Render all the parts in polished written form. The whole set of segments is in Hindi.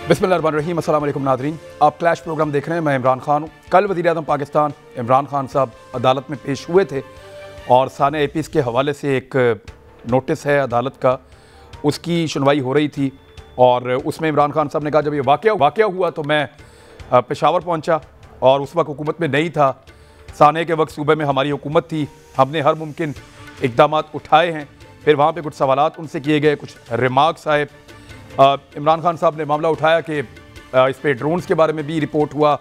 बिस्मिल्लाहिर्रहमानिर्रहीम, अस्सलाम वालेकुम नाज़रीन। आप क्लैश प्रोग्राम देख रहे हैं। मैं इमरान खान हूँ। कल वज़ीर-ए-आज़म पाकिस्तान इमरान खान साहब अदालत में पेश हुए थे और साने एपीज़ के हवाले से एक नोटिस है अदालत का, उसकी सुनवाई हो रही थी और उसमें इमरान खान साहब ने कहा जब ये वाक़या हुआ तो मैं पेशावर पहुँचा और उस वक्त हुकूमत में नहीं था। साने के वक्त सूबे में हमारी हुकूमत थी, हमने हर मुमकिन इक़दाम उठाए हैं। फिर वहाँ पर कुछ सवालात उनसे किए गए, कुछ रिमार्क्स आए। इमरान खान साहब ने मामला उठाया कि इस पे ड्रोन्स के बारे में भी रिपोर्ट हुआ,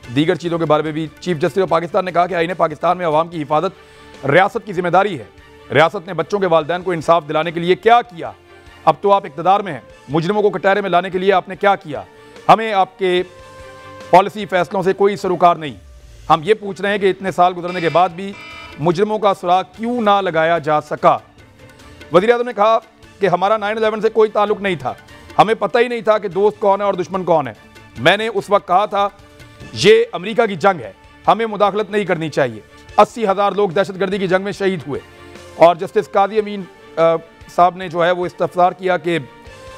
दीगर चीज़ों के बारे में भी। चीफ जस्टिस ऑफ पाकिस्तान ने कहा कि आईन पाकिस्तान में अवाम की हिफाजत रियासत की जिम्मेदारी है। रियासत ने बच्चों के वालिदैन को इंसाफ दिलाने के लिए क्या किया? अब तो आप इक़्तिदार में हैं, मुजरिमों को कटहरे में लाने के लिए आपने क्या किया? हमें आपके पॉलिसी फ़ैसलों से कोई सरोकार नहीं। हम ये पूछ रहे हैं कि इतने साल गुजरने के बाद भी मुजरिमों का सुराग क्यों ना लगाया जा सका? वज़ीर-ए-आज़म ने कहा कि हमारा 9/11 से कोई ताल्लुक़ नहीं था, हमें पता ही नहीं था कि दोस्त कौन है और दुश्मन कौन है। मैंने उस वक्त कहा था ये अमेरिका की जंग है, हमें मुदाखलत नहीं करनी चाहिए। 80,000 लोग दहशतगर्दी की जंग में शहीद हुए। और जस्टिस कादी अमीन साहब ने जो है वो इस्तफसार किया कि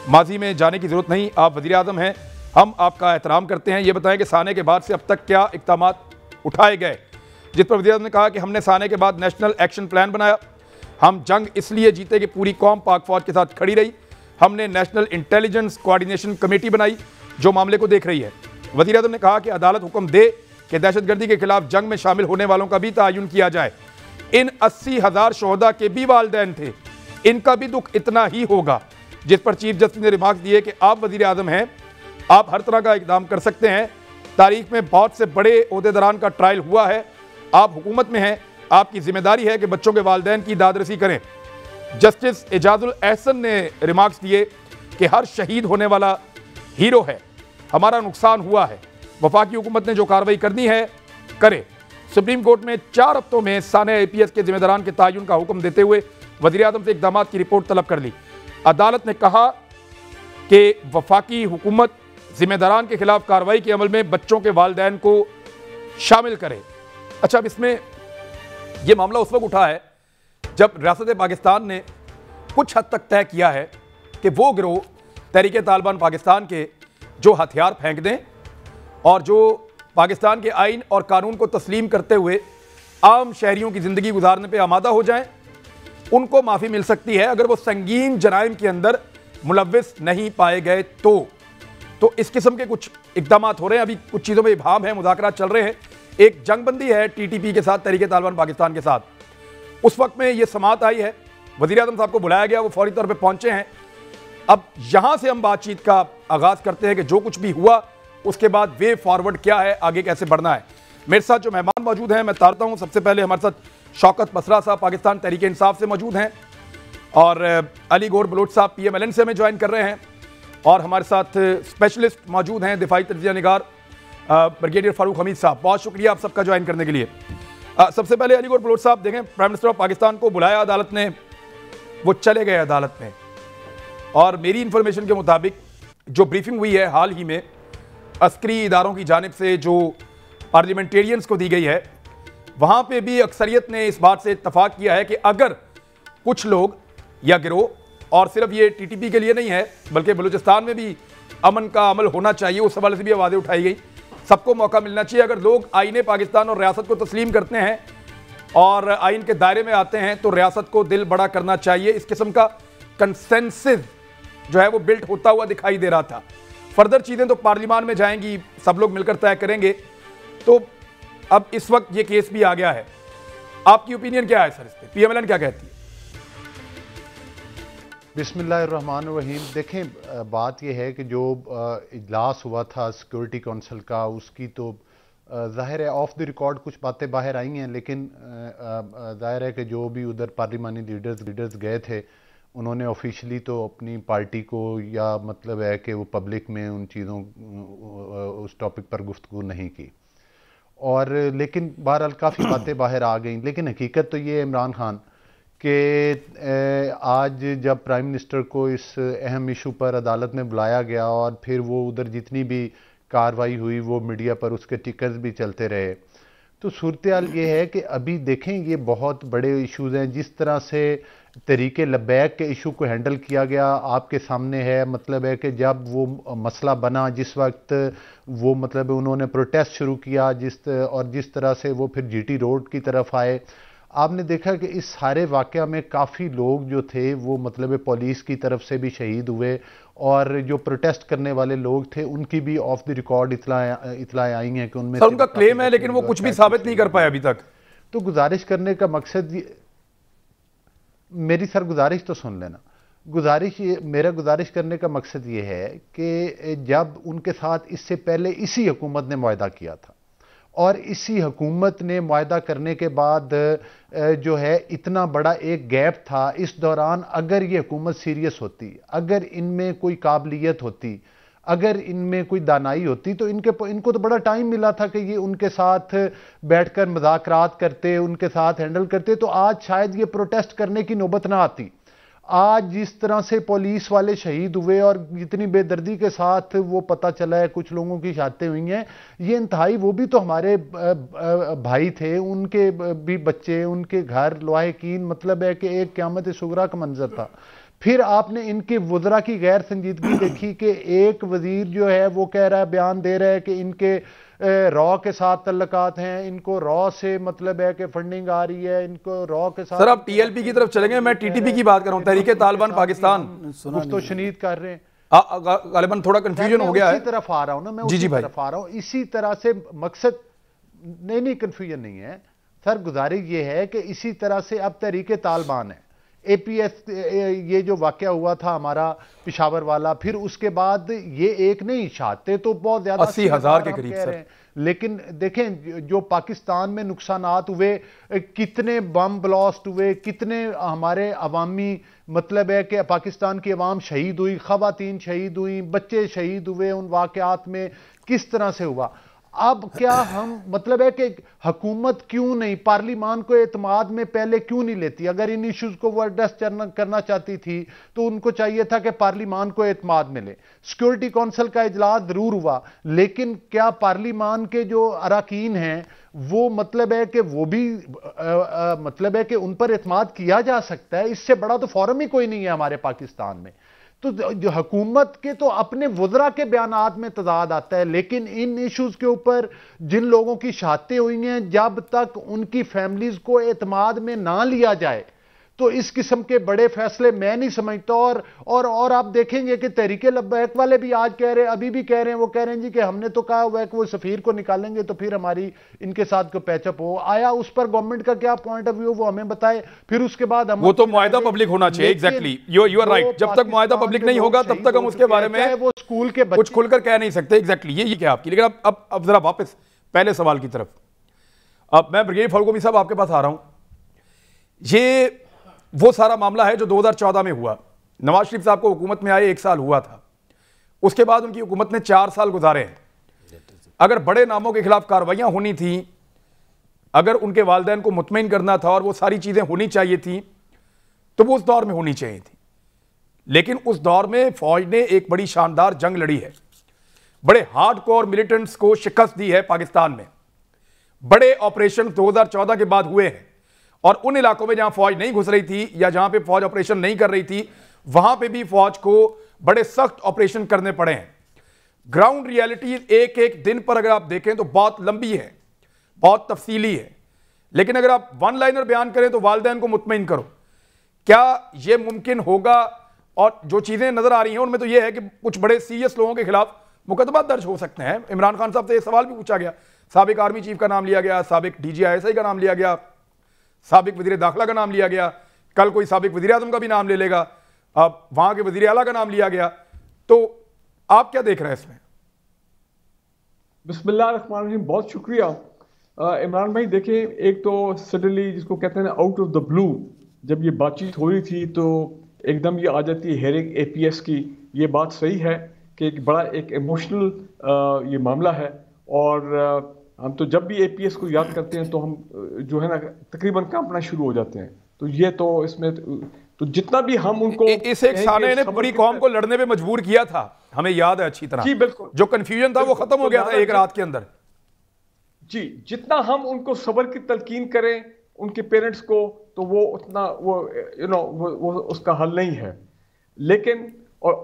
माजी में जाने की ज़रूरत नहीं, आप वज़ीर-ए-आज़म हैं, हम आपका एहतराम करते हैं। ये बताएं कि साने के बाद से अब तक क्या इक़दाम उठाए गए? जिस पर वज़ीर-ए-आज़म ने कहा कि हमने साने के बाद नेशनल एक्शन प्लान बनाया। हम जंग इसलिए जीते कि पूरी कौम पाक फ़ौज के साथ खड़ी रही। हमने नेशनल इंटेलिजेंस कोऑर्डिनेशन कमेटी बनाई जो मामले को देख रही है। वज़ीर-ए-आज़म ने कहा कि अदालत हुक्म दे कि दहशतगर्दी के खिलाफ जंग में शामिल होने वालों का भी तयन किया जाए। इन 80,000 शोहदा के भी वालिदैन थे, इनका भी दुख इतना ही होगा। जिस पर चीफ जस्टिस ने रिमार्क दिए कि आप वज़ीर-ए-आज़म हैं, आप हर तरह का इक़दाम कर सकते हैं। तारीख में बहुत से बड़े ओहदेदारान का ट्रायल हुआ है, आप हुकूमत में हैं, आपकी जिम्मेदारी है कि बच्चों के वालिदैन की दादरसी करें। जस्टिस एजाजुल एहसन ने रिमार्क्स दिए कि हर शहीद होने वाला हीरो है, हमारा नुकसान हुआ है, वफाकी हुकूमत ने जो कार्रवाई करनी है करे। सुप्रीम कोर्ट में 4 हफ्तों में साने APS के जिम्मेदारान के तयन का हुक्म देते हुए वज़ीर-ए-आज़म से इक़दाम की रिपोर्ट तलब कर ली। अदालत ने कहा कि वफाकी हुकूमत जिम्मेदारान के खिलाफ कार्रवाई के अमल में बच्चों के वालिदैन को शामिल करे। अच्छा, अब इसमें यह मामला उस वक्त उठा है जब रियासत पाकिस्तान ने कुछ हद तक तय किया है कि वो गिरोह तहरीके तालिबान पाकिस्तान के जो हथियार फेंक दें और जो पाकिस्तान के आइन और कानून को तस्लीम करते हुए आम शहरियों की ज़िंदगी गुजारने पे आमादा हो जाएं, उनको माफ़ी मिल सकती है अगर वो संगीन जराइम के अंदर मुलव्विस नहीं पाए गए तो इस किस्म के कुछ इक़दाम हो रहे हैं। अभी कुछ चीज़ों में इबाहम है, मुज़ाकरात चल रहे हैं। एक जंगबंदी है TTP के साथ, तहरीके तालिबान पाकिस्तान के साथ। उस वक्त में ये समात आई है, वज़ीर-ए-आज़म साहब को बुलाया गया, वो फौरी तौर पे पहुंचे हैं। अब यहां से हम बातचीत का आगाज़ करते हैं कि जो कुछ भी हुआ उसके बाद वे फॉरवर्ड क्या है, आगे कैसे बढ़ना है। मेरे साथ जो मेहमान मौजूद हैं मैं तारता हूं। सबसे पहले हमारे साथ शौकत बसरा साहब पाकिस्तान तहरीक इंसाफ से मौजूद हैं और अली गौर बलोच साहब PMLN से हमें ज्वाइन कर रहे हैं और हमारे साथ स्पेशलिस्ट मौजूद हैं दिफाई तज्ज़िया निगार ब्रिगेडियर फारूक हमीद साहब। बहुत शुक्रिया आप सबका ज्वाइन करने के लिए। सबसे पहले अली गौर बलोच साहब, देखें प्राइम मिनिस्टर ऑफ पाकिस्तान को बुलाया अदालत ने, वो चले गए अदालत में और मेरी इंफॉर्मेशन के मुताबिक जो ब्रीफिंग हुई है हाल ही में अस्करी इदारों की जानिब से जो पार्लियामेंटेरियंस को दी गई है, वहाँ पे भी अक्सरियत ने इस बात से इत्तफाक किया है कि अगर कुछ लोग या गिरोह, और सिर्फ ये TTP के लिए नहीं है बल्कि बलूचिस्तान में भी अमन का अमल होना चाहिए, उस हवाले से भी आवाज़ें उठाई गई। सबको मौका मिलना चाहिए। अगर लोग आईने पाकिस्तान और रियासत को तस्लीम करते हैं और आइन के दायरे में आते हैं तो रियासत को दिल बड़ा करना चाहिए। इस किस्म का कंसेंसस जो है वो बिल्ट होता हुआ दिखाई दे रहा था। फर्दर चीज़ें तो पार्लियामान में जाएंगी, सब लोग मिलकर तय करेंगे। तो अब इस वक्त ये केस भी आ गया है, आपकी ओपिनियन क्या है सर इस पर? PMLN क्या कहती है? बिस्मिल्लाहिर्रहमानिर्रहीम। देखें, बात यह है कि जो इजलास हुआ था सिक्योरिटी काउंसिल का, उसकी तो ज़ाहिर है ऑफ द रिकॉर्ड कुछ बातें बाहर आई हैं, लेकिन ज़ाहिर है कि जो भी उधर पार्लिमानी लीडर्स गए थे उन्होंने ऑफिशियली तो अपनी पार्टी को, या मतलब है कि वो पब्लिक में उन चीज़ों उस टॉपिक पर गुफ्तगू नहीं की, और लेकिन बहरहाल काफ़ी बातें बाहर आ गई। लेकिन हकीकत तो ये इमरान खान कि आज जब प्राइम मिनिस्टर को इस अहम इशू पर अदालत में बुलाया गया और फिर वो उधर जितनी भी कार्रवाई हुई वो मीडिया पर उसके टिकर्स भी चलते रहे, तो सूरत-ए-हाल ये है कि अभी देखें ये बहुत बड़े इश्यूज हैं। जिस तरह से तरीके लब्बैक के इशू को हैंडल किया गया आपके सामने है, मतलब है कि जब वो मसला बना जिस वक्त वो मतलब उन्होंने प्रोटेस्ट शुरू किया जिस तरह से वो फिर जीटी रोड की तरफ आए, आपने देखा कि इस सारे वाक़या में काफ़ी लोग जो थे वो मतलब पुलिस की तरफ से भी शहीद हुए और जो प्रोटेस्ट करने वाले लोग थे उनकी भी ऑफ द रिकॉर्ड इतलाएं आई हैं कि उनमें सर उनका क्लेम है लेकिन वो कुछ भी साबित नहीं कर पाए अभी तक। तो गुजारिश करने का मकसद मेरी सर गुजारिश तो सुन लेना। मेरा गुजारिश करने का मकसद ये है कि जब उनके साथ इससे पहले इसी हुकूमत ने मुआहदा किया था और इसी हुकूमत ने मुआहदा करने के बाद जो है इतना बड़ा एक गैप था, इस दौरान अगर ये हुकूमत सीरियस होती, अगर इनमें कोई काबिलियत होती, अगर इनमें कोई दानाई होती तो इनको तो बड़ा टाइम मिला था कि ये उनके साथ बैठकर मुज़ाकरात करते, उनके साथ हैंडल करते, तो आज शायद ये प्रोटेस्ट करने की नौबत ना आती। आज जिस तरह से पुलिस वाले शहीद हुए और जितनी बेदर्दी के साथ वो पता चला है कुछ लोगों की शहादतें हुई हैं, ये इंतहाई, वो भी तो हमारे भाई थे, उनके भी बच्चे, उनके घर लोहाकीन, मतलब है कि एक क़यामत सुगरा का मंजर था। फिर आपने इनके वज़रा की गैर संजीदगी देखी कि एक वजीर जो है वो कह रहा है, बयान दे रहा है कि इनके रॉ के साथ तल्लकात हैं, इनको रॉ से मतलब है कि फंडिंग आ रही है, इनको रॉ के साथ। सर आप टीएलपी की तरफ चलेंगे, मैं टीटीपी की बात कर रहा हूं, तहरीके तालिबान पाकिस्तान कुछ तो शनीद कर रहे हैं। गालिबन थोड़ा कंफ्यूजन हो गया है। इसी तरफ आ रहा हूं ना मैं, उसी तरफ आ रहा हूं। इसी तरह से मकसद नहीं कंफ्यूजन नहीं है सर, गुजारिश ये है कि इसी तरह से अब तहरीके तालिबान है, एपीएस ये जो वाकया हुआ था हमारा पिशावर वाला, फिर उसके बाद ये एक नहीं, शहादतें तो बहुत ज्यादा 80,000 के करीब सर। लेकिन देखें जो पाकिस्तान में नुकसानात हुए, कितने बम ब्लास्ट हुए, कितने हमारे अवामी मतलब है कि पाकिस्तान की अवाम शहीद हुई, खवातीन शहीद हुई, बच्चे शहीद हुए उन वाकयात में, किस तरह से हुआ। अब क्या हम मतलब है कि हुकूमत क्यों नहीं पार्लिमान को एतमाद में पहले क्यों नहीं लेती? अगर इन इश्यूज को वो एड्रेस करना चाहती थी तो उनको चाहिए था कि पार्लिमान को एतमाद मिले। सिक्योरिटी काउंसिल का इजलास जरूर हुआ, लेकिन क्या पार्लिमान के जो अरकान हैं वो मतलब है कि वो भी मतलब है कि उन पर एतमाद किया जा सकता है? इससे बड़ा तो फोरम ही कोई नहीं है हमारे पाकिस्तान में। तो जो हुकूमत के तो अपने वज़रा के बयानात में तजाद आता है, लेकिन इन इश्यूज के ऊपर जिन लोगों की शहादतें हुई हैं, जब तक उनकी फैमिलीज को एतमाद में ना लिया जाए तो इस किस्म के बड़े फैसले मैं नहीं समझता। और आप देखेंगे कि तहरीके लब्बैक वाले भी आज कह रहे हैं, अभी भी कह रहे हैं, वो कह रहे हैं जी कि हमने तो कहा हुआ है कि वो सफीर को निकालेंगे तो फिर हमारी इनके साथ को पैचअप हो। आया उस पर गवर्नमेंट का क्या पॉइंट ऑफ व्यू वो हमें बताए, फिर उसके बाद हम वो तो मुआहदा पब्लिक होना चाहिए। Exactly you are right. जब तक मुआहदा पब्लिक नहीं होगा तब तक हम उसके बारे में वो स्कूल के कुछ खुलकर कह नहीं सकते। एग्जैक्टली ये क्या आपकी। लेकिन अब जरा वापस पहले सवाल की तरफ। अब मैं ब्रिगेडियर फारूकी साहब आपके पास आ रहा हूं। ये वो सारा मामला है जो 2014 में हुआ। नवाज शरीफ साहब को हुकूमत में आए 1 साल हुआ था, उसके बाद उनकी हुकूमत ने 4 साल गुजारे हैं। अगर बड़े नामों के खिलाफ कार्रवाइयां होनी थी, अगर उनके वालिदैन को मुतमईन करना था और वो सारी चीजें होनी चाहिए थी तो वो उस दौर में होनी चाहिए थी। लेकिन उस दौर में फौज ने एक बड़ी शानदार जंग लड़ी है, बड़े हार्डकोर मिलिटेंट्स को शिकस्त दी है पाकिस्तान में। बड़े ऑपरेशन 2014 के बाद हुए हैं और उन इलाकों में जहां फौज नहीं घुस रही थी या जहां पे फौज ऑपरेशन नहीं कर रही थी, वहां पे भी फौज को बड़े सख्त ऑपरेशन करने पड़े हैं। ग्राउंड रियलिटी एक एक दिन पर अगर आप देखें तो बहुत लंबी है, बहुत तफसीली है। लेकिन अगर आप वन लाइनर बयान करें तो वालिदैन को मुतमईन करो, क्या यह मुमकिन होगा? और जो चीजें नजर आ रही हैं उनमें तो यह है कि कुछ बड़े सीरियस लोगों के खिलाफ मुकदमा दर्ज हो सकते हैं। इमरान खान साहब से यह सवाल भी पूछा गया, साबिक आर्मी चीफ का नाम लिया गया, साबिक DGI का नाम लिया गया, साबिक वजीर दाखिला का नाम लिया गया, कल कोई साबिक वजीर आज़म का भी नाम ले लेगा, अब वहां के वजीर आला का नाम लिया गया। तो आप क्या देख रहे हैं इसमें? बिस्मिल्लाह रहमान रहीम, बहुत शुक्रिया इमरान भाई। देखें, एक तो सडनली जिसको कहते हैं ना आउट ऑफ द ब्लू जब ये बातचीत हो रही थी तो एकदम ये आ जाती है हेयरिंग APS की। ये बात सही है कि एक बड़ा एक इमोशनल ये मामला है और हम तो जब भी APS को याद करते हैं तो हम जो है ना तकरीबन कांपना शुरू हो जाते हैं। तो ये तो इसमें तो जितना भी हम उनको इस एक साने ने पूरी कौम को लड़ने पे मजबूर किया था, हमें याद है अच्छी तरह। जी बिल्कुल, जो कंफ्यूजन था वो खत्म हो गया था एक रात के अंदर। जी, जितना हम उनको सब्र की तलकीन करें उनके पेरेंट्स को, तो वो उतना वो उसका हल नहीं है। लेकिन और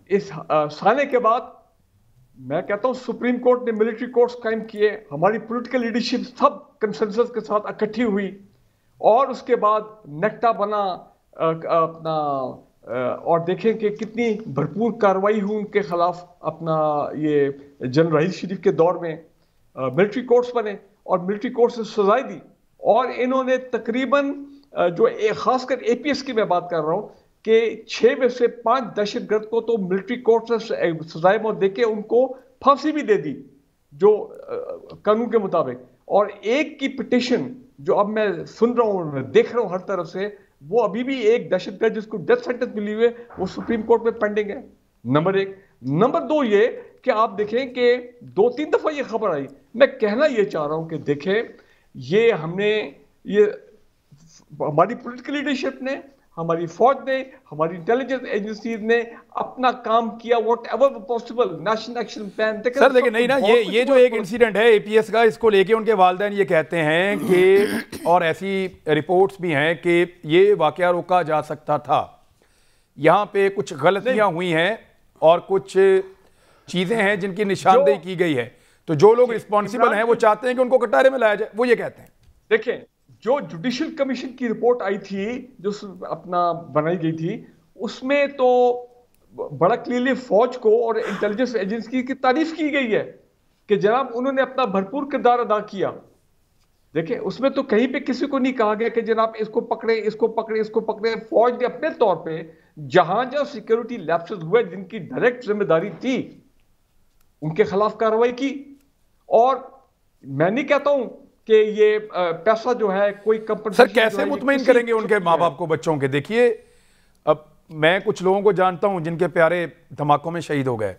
इस साले के बाद मैं कहता हूं सुप्रीम कोर्ट ने मिलिट्री कोर्ट्स कायम किए, हमारी पॉलिटिकल लीडरशिप सब कंसेंसस के साथ इकट्ठी हुई, और उसके बाद नेक्टा बना अपना और देखें कि कितनी भरपूर कार्रवाई हुई उनके खिलाफ। अपना ये जनरल रहीस शरीफ के दौर में मिलिट्री कोर्ट्स बने और मिलिट्री कोर्ट्स ने सजाएं दी, और इन्होंने तकरीबन जो खासकर एपीएस की मैं बात कर रहा हूं कि 6 में से 5 दहशतगर्द को तो मिलिट्री कोर्ट से सजाए मौत देके उनको फांसी भी दे दी जो कानून के मुताबिक। और एक की पिटीशन जो अब मैं सुन रहा हूं, मैं देख रहा हूं हर तरफ से, वो अभी भी एक दहशतगर्द जिसको डेथ सेंटेंस मिली हुई है वो सुप्रीम कोर्ट में पेंडिंग है। नंबर 1। नंबर 2 ये कि आप देखें कि 2-3 दफा ये खबर आई। मैं कहना ये चाह रहा हूं कि देखें, ये हमारी पॉलिटिकल लीडरशिप ने, हमारी फौज ने, हमारी इंटेलिजेंस एजेंसीज ने अपना काम किया, what ever possible, national action plan. Sir देखिए नहीं ना, ये जो एक इंसिडेंट है एपीएस का, इसको लेके उनके वालिदैन ये कहते हैं कि, और ऐसी रिपोर्ट्स भी हैं कि ये वाकया रोका जा सकता था, यहाँ पे कुछ गलतियां हुई हैं और कुछ चीजें हैं जिनकी निशानदेही की गई है, तो जो लोग रिस्पॉन्सिबल हैं वो चाहते हैं कि उनको कटारे में लाया जाए, वो ये कहते हैं। देखें, जो जुडिशियल कमीशन की रिपोर्ट आई थी, जो अपना बनाई गई थी, उसमें तो बड़ा क्लियरली फौज को और इंटेलिजेंस एजेंसी की तारीफ की गई है कि जनाब उन्होंने अपना भरपूर किरदार अदा किया। देखें, उसमें तो कहीं पे किसी को नहीं कहा गया कि जनाब इसको पकड़े, इसको पकड़े, इसको पकड़े। फौज ने अपने तौर पे जहां जहां सिक्योरिटी लैप्सेस हुए, जिनकी डायरेक्ट जिम्मेदारी थी, उनके खिलाफ कार्रवाई की। और मैं नहीं कहता हूं कि ये पैसा जो है कोई कंपनसेशन, सर कैसे मुतमईन करेंगे उनके माँ बाप को, बच्चों के? देखिए, अब मैं कुछ लोगों को जानता हूं जिनके प्यारे धमाकों में शहीद हो गए।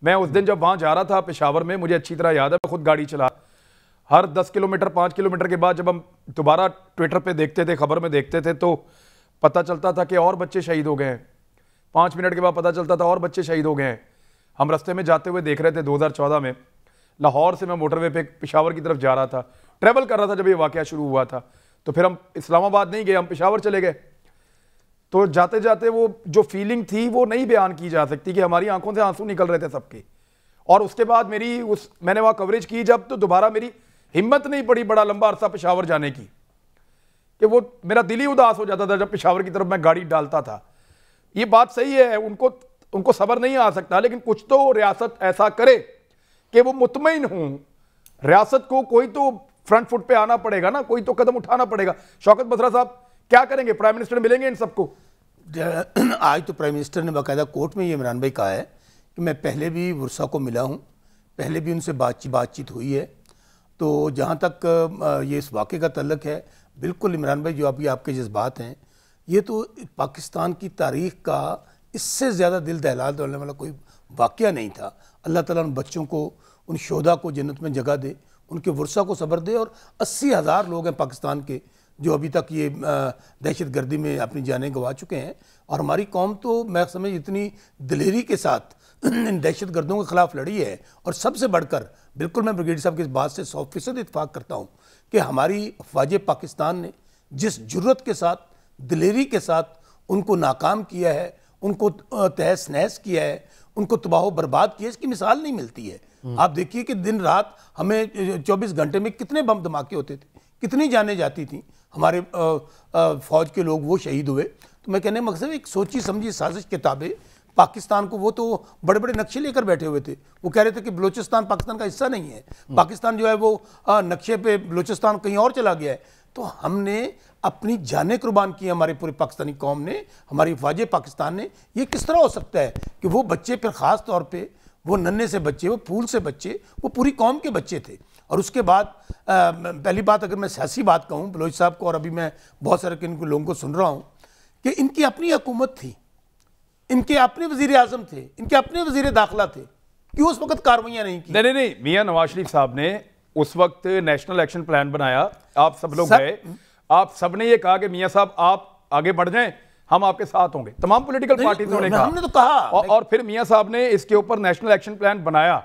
मैं उस दिन जब वहां जा रहा था पेशावर में, मुझे अच्छी तरह याद है, मैं खुद गाड़ी चला, हर 10 किलोमीटर 5 किलोमीटर के बाद जब हम दोबारा ट्विटर पे देखते थे, खबर में देखते थे, तो पता चलता था कि और बच्चे शहीद हो गए हैं। 5 मिनट के बाद पता चलता था और बच्चे शहीद हो गए हैं। हम रास्ते में जाते हुए देख रहे थे 2014 में, लाहौर से मैं मोटरवे पे पेशावर की तरफ जा रहा था, ट्रैवल कर रहा था जब ये वाकया शुरू हुआ था। तो फिर हम इस्लामाबाद नहीं गए, हम पेशावर चले गए। तो जाते जाते वो जो फीलिंग थी वो नहीं बयान की जा सकती, कि हमारी आंखों से आंसू निकल रहे थे सबके। और उसके बाद मैंने वहाँ कवरेज की जब, तो दोबारा मेरी हिम्मत नहीं पड़ी बड़ा लंबा अरसा पेशावर जाने की, कि वो मेरा दिल ही उदास हो जाता था जब पेशावर की तरफ मैं गाड़ी डालता था। ये बात सही है, उनको सब्र नहीं आ सकता, लेकिन कुछ तो रियासत ऐसा करे कि वो मुतमईन हूं। रियासत को कोई तो फ्रंट फुट पे आना पड़ेगा ना, कोई तो कदम उठाना पड़ेगा। शौकत बसरा साहब क्या करेंगे? प्राइम मिनिस्टर मिलेंगे इन सबको? आज तो प्राइम मिनिस्टर ने बाकायदा कोर्ट में ये इमरान भाई कहा है कि मैं पहले भी वर्षा को मिला हूँ, पहले भी उनसे बातचीत हुई है। तो जहाँ तक ये इस वाक़े का तल्लक है, बिल्कुल इमरान भाई जो अभी आपके जज्बात हैं, ये तो पाकिस्तान की तारीख़ का इससे ज़्यादा दिल दहला देने वाला कोई वाक़या नहीं था। अल्लाह ताला उन बच्चों को, उन शोधा को जन्नत में जगह दे, उनके वर्षा को सब्र दे। और 80,000 लोग हैं पाकिस्तान के जो अभी तक ये दहशत गर्दी में अपनी जानें गंवा चुके हैं। और हमारी कौम तो मैं समझ इतनी दिलेरी के साथ इन दहशत गर्दों के ख़िलाफ़ लड़ी है। और सबसे बढ़कर बिल्कुल मैं ब्रिगेडियर साहब की इस बात से 100% इत्तेफाक करता हूँ कि हमारी फ़ौज पाकिस्तान ने जिस जुर्रत के साथ, दिलेरी के साथ उनको नाकाम किया है, उनको तहस नहस किया है, उनको तबाह बर्बाद किया, इसकी मिसाल नहीं मिलती है। आप देखिए कि दिन रात हमें 24 घंटे में कितने बम धमाके होते थे, कितनी जानें जाती थी, हमारे फौज के लोग वो शहीद हुए। तो मैं कहने मकसद एक सोची समझी साजिश के ताबे पाकिस्तान को, वो तो बड़े बड़े नक्शे लेकर बैठे हुए थे। वो कह रहे थे कि बलूचिस्तान पाकिस्तान का हिस्सा नहीं है, पाकिस्तान जो है वो नक्शे पे बलूचिस्तान कहीं और चला गया है। तो हमने अपनी जानें कुर्बान की, हमारे पूरे पाकिस्तानी कौम ने, हमारी फ़ौज पाकिस्तान ने। ये किस तरह हो सकता है कि वो बच्चे फिर ख़ास तौर पे वो नन्हे से बच्चे, वो फूल से बच्चे, वो पूरी कौम के बच्चे थे। और उसके बाद पहली बात अगर मैं सियासी बात कहूँ बलोच साहब को, और अभी मैं बहुत सारे लोगों को सुन रहा हूँ कि इनकी अपनी हुकूमत थी, इनके अपने वज़ीर आज़म थे, इनके अपने वज़ीर दाखिला थे, क्यों उस वक्त कार्रवाइयाँ नहीं की? नहीं, मियाँ नवाज शरीफ साहब ने उस वक्त नेशनल एक्शन प्लान बनाया, आप सब लोग गए, आप सब ने ये कहा कि मियाँ साहब आप आगे बढ़ जाएं, हम आपके साथ होंगे। तमाम पॉलिटिकल पार्टीज ने कहा, हमने तो कहा। और फिर मियाँ साहब ने इसके ऊपर नेशनल एक्शन प्लान बनाया।